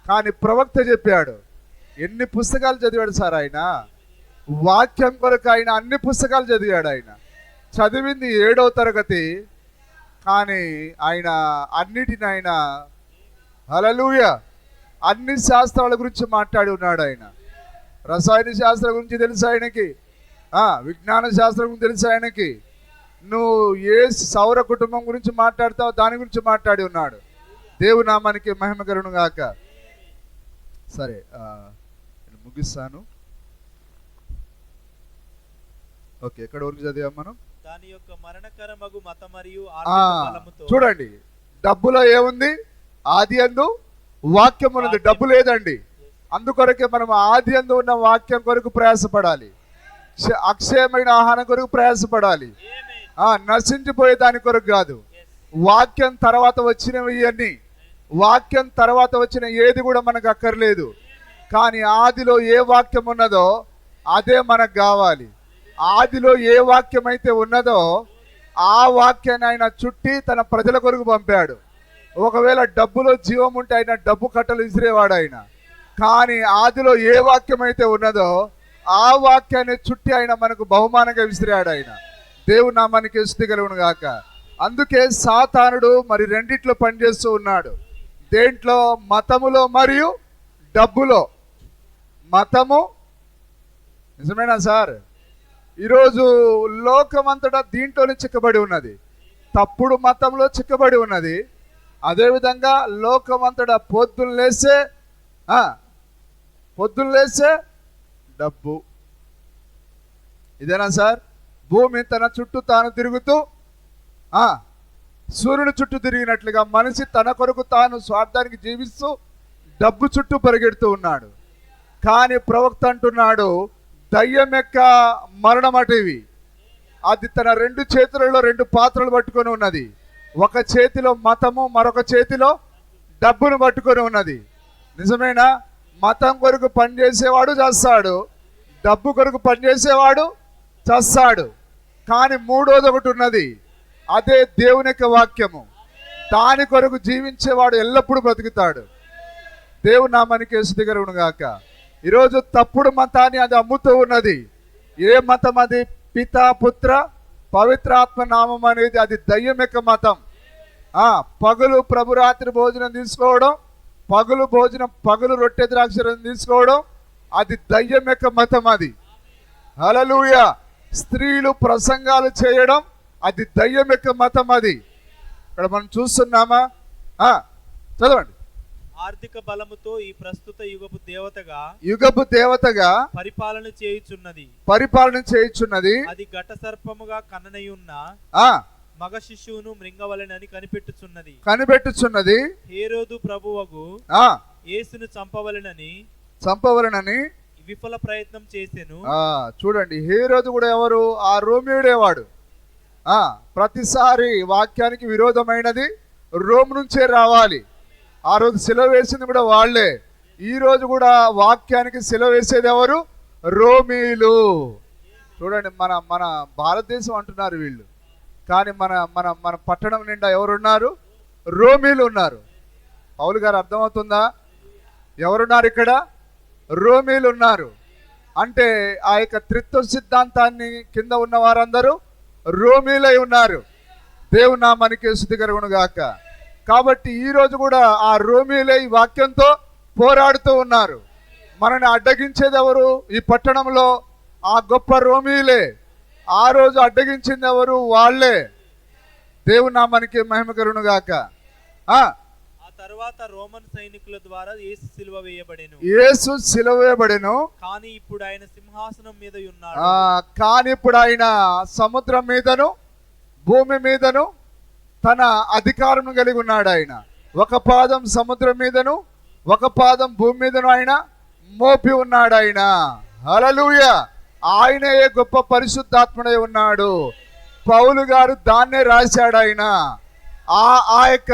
కానీ ప్రవక్త చెప్పాడు. ఎన్ని పుస్తకాలు చదివాడు సార్ ఆయన, వాక్యం కొరకు ఆయన అన్ని పుస్తకాలు చదివాడు. ఆయన చదివింది 7వ తరగతి, కానీ ఆయన అన్నిటిని ఆయన హల్లెలూయా అన్ని శాస్త్రాల గురించి మాట్లాడి ఉన్నాడు. ఆయన రసాయన శాస్త్రం గురించి తెలుసు ఆయనకి, విజ్ఞాన శాస్త్రం గురించి తెలుసు ఆయనకి. నువ్వు ఏ సౌర కుటుంబం గురించి మాట్లాడతావు దాని గురించి మాట్లాడి ఉన్నాడు. దేవుని నామానికి మహిమ కలుగును గాక. సరే, నేను ముగిస్తాను. ఓకే, ఎక్కడ వరకు చదివాం మనం? దాని యొక్క మరణకరమగు మత మరియు చూడండి, డబ్బులో ఏముంది? ఆది యందు వాక్యం ఉన్నది, డబ్బు లేదండి. అందుకొరకే మనం ఆది యందు ఉన్న వాక్యం కొరకు ప్రయాసపడాలి, అక్షయమైన ఆహారం కొరకు ప్రయాసపడాలి, నశించిపోయే దాని కొరకు కాదు. వాక్యం తర్వాత వచ్చినవి అన్ని, వాక్యం తర్వాత వచ్చిన ఏది కూడా మనకు అక్కర్లేదు. కానీ ఆదిలో ఏ వాక్యం ఉన్నదో అదే మనకు కావాలి. ఆదిలో ఏ వాక్యం అయితే ఉన్నదో ఆ వాక్యాన్ని ఆయన చుట్టి తన ప్రజల కొరకు పంపాడు. ఒకవేళ డబ్బులో జీవం ఉంటే ఆయన డబ్బు కట్టలు విసిరేవాడు ఆయన. కానీ ఆదిలో ఏ వాక్యం అయితే ఉన్నదో ఆ వాక్యాన్ని చుట్టి ఆయన మనకు బహుమానంగా విసిరాడు ఆయన. దేవుని నామానికి స్తుతి కలుగును గాక. అందుకే సాతానుడు మరి రెండిట్లో పనిచేస్తూ ఉన్నాడు. దేంట్లో? మతములో మరియు డబ్బులో. మతము నిజమేనా సార్? ఈరోజు లోకమంతటా దీంట్లోనే చిక్కబడి ఉన్నది, తప్పుడు మతంలో చిక్కబడి ఉన్నది. అదేవిధంగా లోకమంతటా పొద్దున్న లేస్తే డబ్బు. ఇదేనా సార్? భూమి తన చుట్టూ తాను తిరుగుతూ సూర్యుని చుట్టూ తిరిగినట్లుగా మనిషి తన కొరకు తాను స్వార్థానికి జీవిస్తూ డబ్బు చుట్టూ పరిగెడుతూ ఉన్నాడు. కానీ ప్రవక్త అంటున్నాడు, దయ్యం యొక్క మరణం అటివి. అది తన 2 చేతులలో 2 పాత్రలు పట్టుకొని ఉన్నది. ఒక చేతిలో మతము, మరొక చేతిలో డబ్బును పట్టుకొని ఉన్నది. నిజమేనా? మతం కొరకు పనిచేసేవాడు చేస్తాడు, డబ్బు కొరకు పనిచేసేవాడు చేస్తాడు. కానీ మూడోది ఒకటి ఉన్నది, అదే దేవుని యొక్క వాక్యము. దాని కొరకు జీవించేవాడు ఎల్లప్పుడూ బ్రతుకుతాడు. దేవుని నామానికి స్తుతి కలుగును గాక. ఈరోజు తప్పుడు మతాన్ని అది అమ్ముతూ ఉన్నది. ఏ మతం అది? పితా పుత్ర పవిత్రాత్మ నామం అనేది అది దయ్యం యొక్క మతం. పగులు ప్రభురాత్రి భోజనం తీసుకోవడం, పగులు రొట్టె ద్రాక్షరం తీసుకోవడం, అది దయ్యం యొక్క మతం. అది హల్లెలూయా. స్త్రీలు ప్రసంగాలు చేయడం, అది దయ్యం యొక్క మతం. అది ఇక్కడ మనం చూస్తున్నామా? చదవండి. ఆర్థిక బలముతో ఈ ప్రస్తుత యుగపు దేవతగా పరిపాలన చేయుచున్నది. అది ఘట సర్పముగా కన్ననయున్న మగ శిశువును మృంగవలెనని కనిపెట్టుచున్నది. హేరోదు ప్రభువగు యేసును చంపవలెనని విఫల ప్రయత్నం చేసెను. చూడండి, హేరోదు కూడా ఎవరు? ఆ రోమియుడేవాడు. ప్రతిసారి వాక్యానికి విరోధమైనది రోమ్ నుంచే రావాలి. ఆ రోజు సిలువ వేసింది కూడా వాళ్ళే. ఈ రోజు కూడా వాక్యానికి సిలువ వేసేది ఎవరు? రోమీలు. చూడండి, మన మన భారతదేశం అంటున్నారు వీళ్ళు, కానీ మన మన మన పట్టణం నిండా ఎవరున్నారు? రోమీలు ఉన్నారు. పౌలు గారు అర్థమవుతుందా? ఎవరున్నారు ఇక్కడ? రోమీలు ఉన్నారు. అంటే ఆ యొక్క త్రిత్వ సిద్ధాంతాన్ని కింద ఉన్న వారందరూ రోమీలై ఉన్నారు. దేవుని నామానికి స్తుతి కలుగును గాక. కాబట్టి ఈరోజు కూడా ఆ రోమీలే ఈ వాక్యంతో పోరాడుతూ ఉన్నారు. మనని అడ్డగించేది ఎవరు? ఈ పట్టణంలో ఆ గొప్ప రోమీలే. ఆ రోజు అడ్డగించింది ఎవరు? వాళ్ళే. దేవుని నామానికి మహిమ కలుగును గాక. ఆ తర్వాత రోమన్ సైనికుల ద్వారా యేసు సిలువ వేయబడెను. కానీ ఇప్పుడు ఆయన సింహాసనం మీద ఉన్నాడు. కానీ ఇప్పుడు ఆయన సముద్రం మీదను భూమి మీదను తన అధికారం కలిగి ఉన్నాడు. ఆయన ఒక పాదం సముద్రం మీదను ఒక పాదం భూమి మీదను ఆయన మోపి ఉన్నాడు. ఆయన హల్లెలూయా. ఆయనే గొప్ప పరిశుద్ధాత్ముడై ఉన్నాడు. పౌలు గారు దాన్నే రాశాడు. ఆయన ఆ యొక్క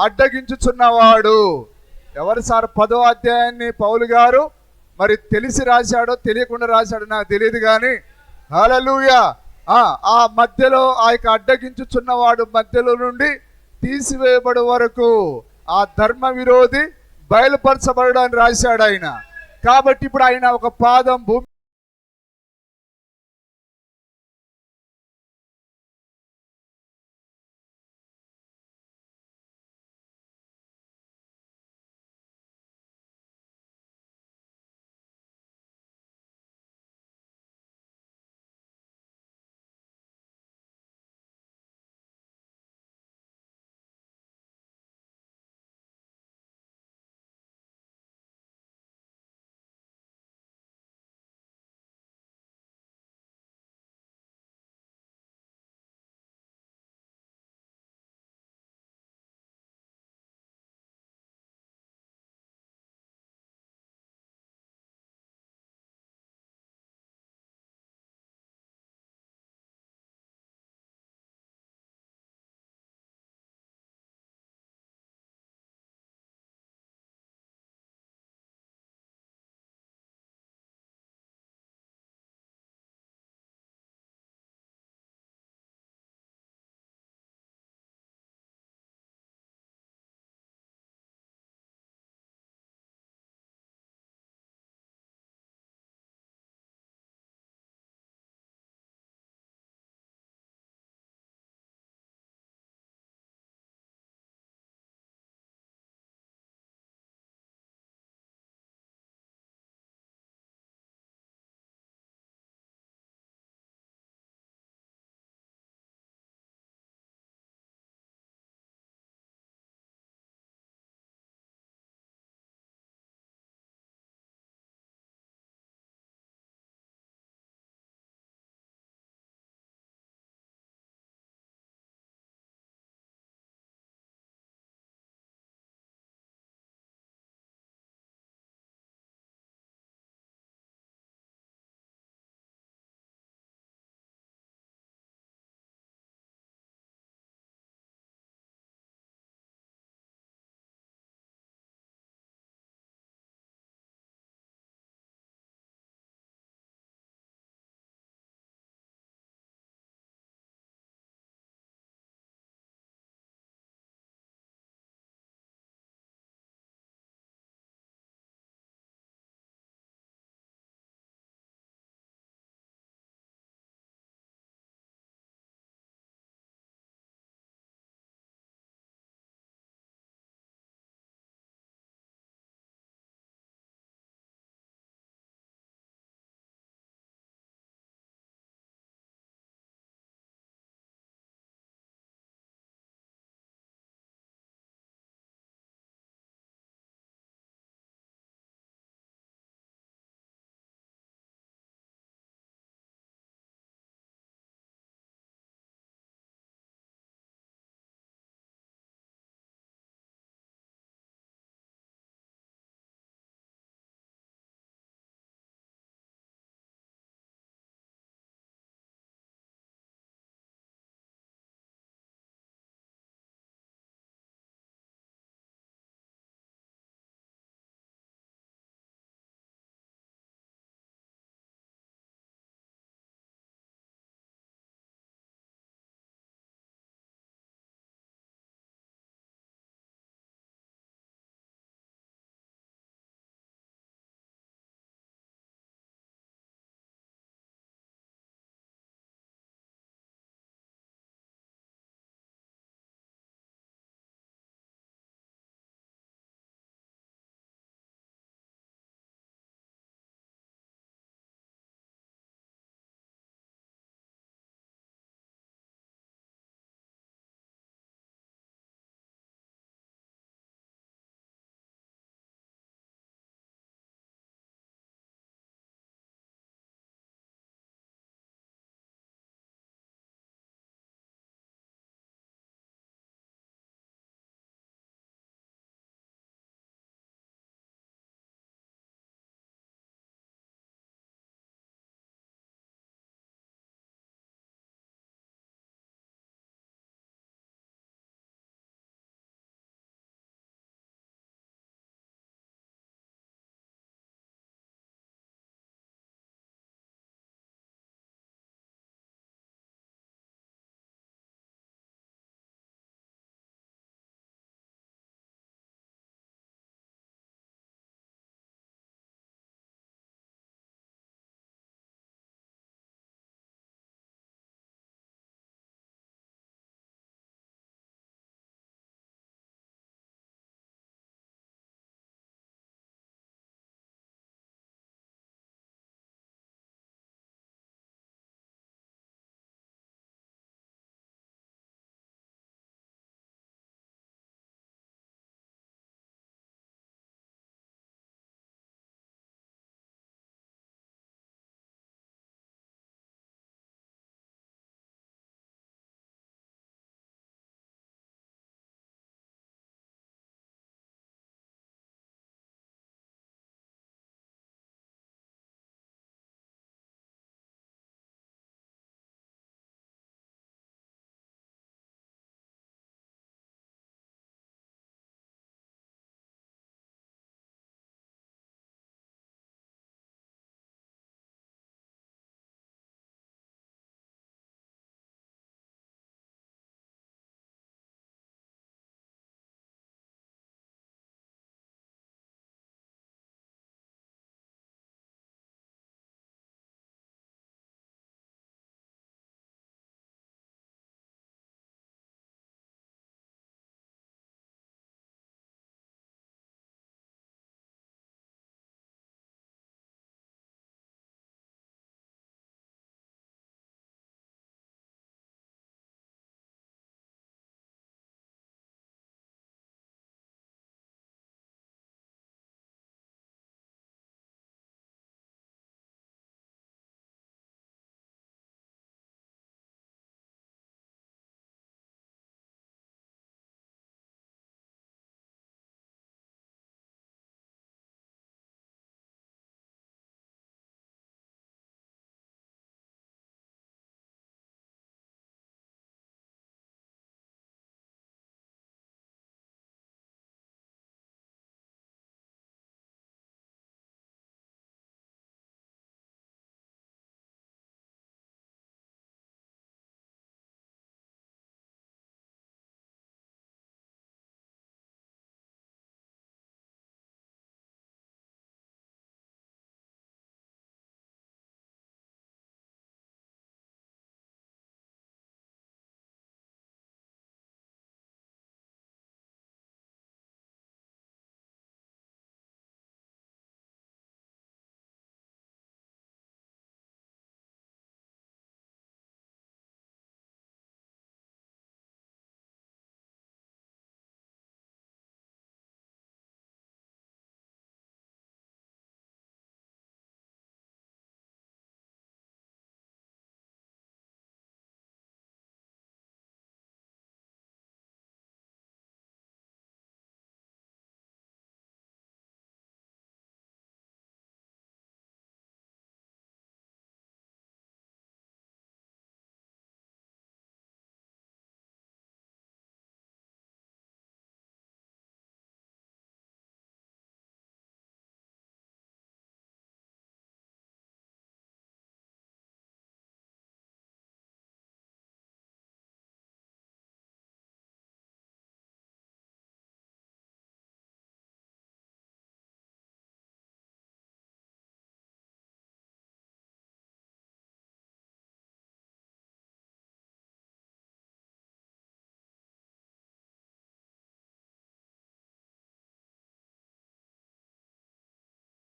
అడ్డగించుచున్నవాడు, ఎవరు సార్ 10వ అధ్యాయాన్ని పౌలు గారు మరి తెలిసి రాశాడో తెలియకుండా రాశాడో నాకు తెలియదు కానీ హల్లెలూయా. ఆ మధ్యలో ఆ యొక్క అడ్డగించుచున్నవాడు మధ్యలో నుండి తీసివేయబడే వరకు ఆ ధర్మ విరోధి బయలుపరచబడడానికి రాశాడు ఆయన. కాబట్టి ఇప్పుడు ఆయన ఒక పాదం భూమి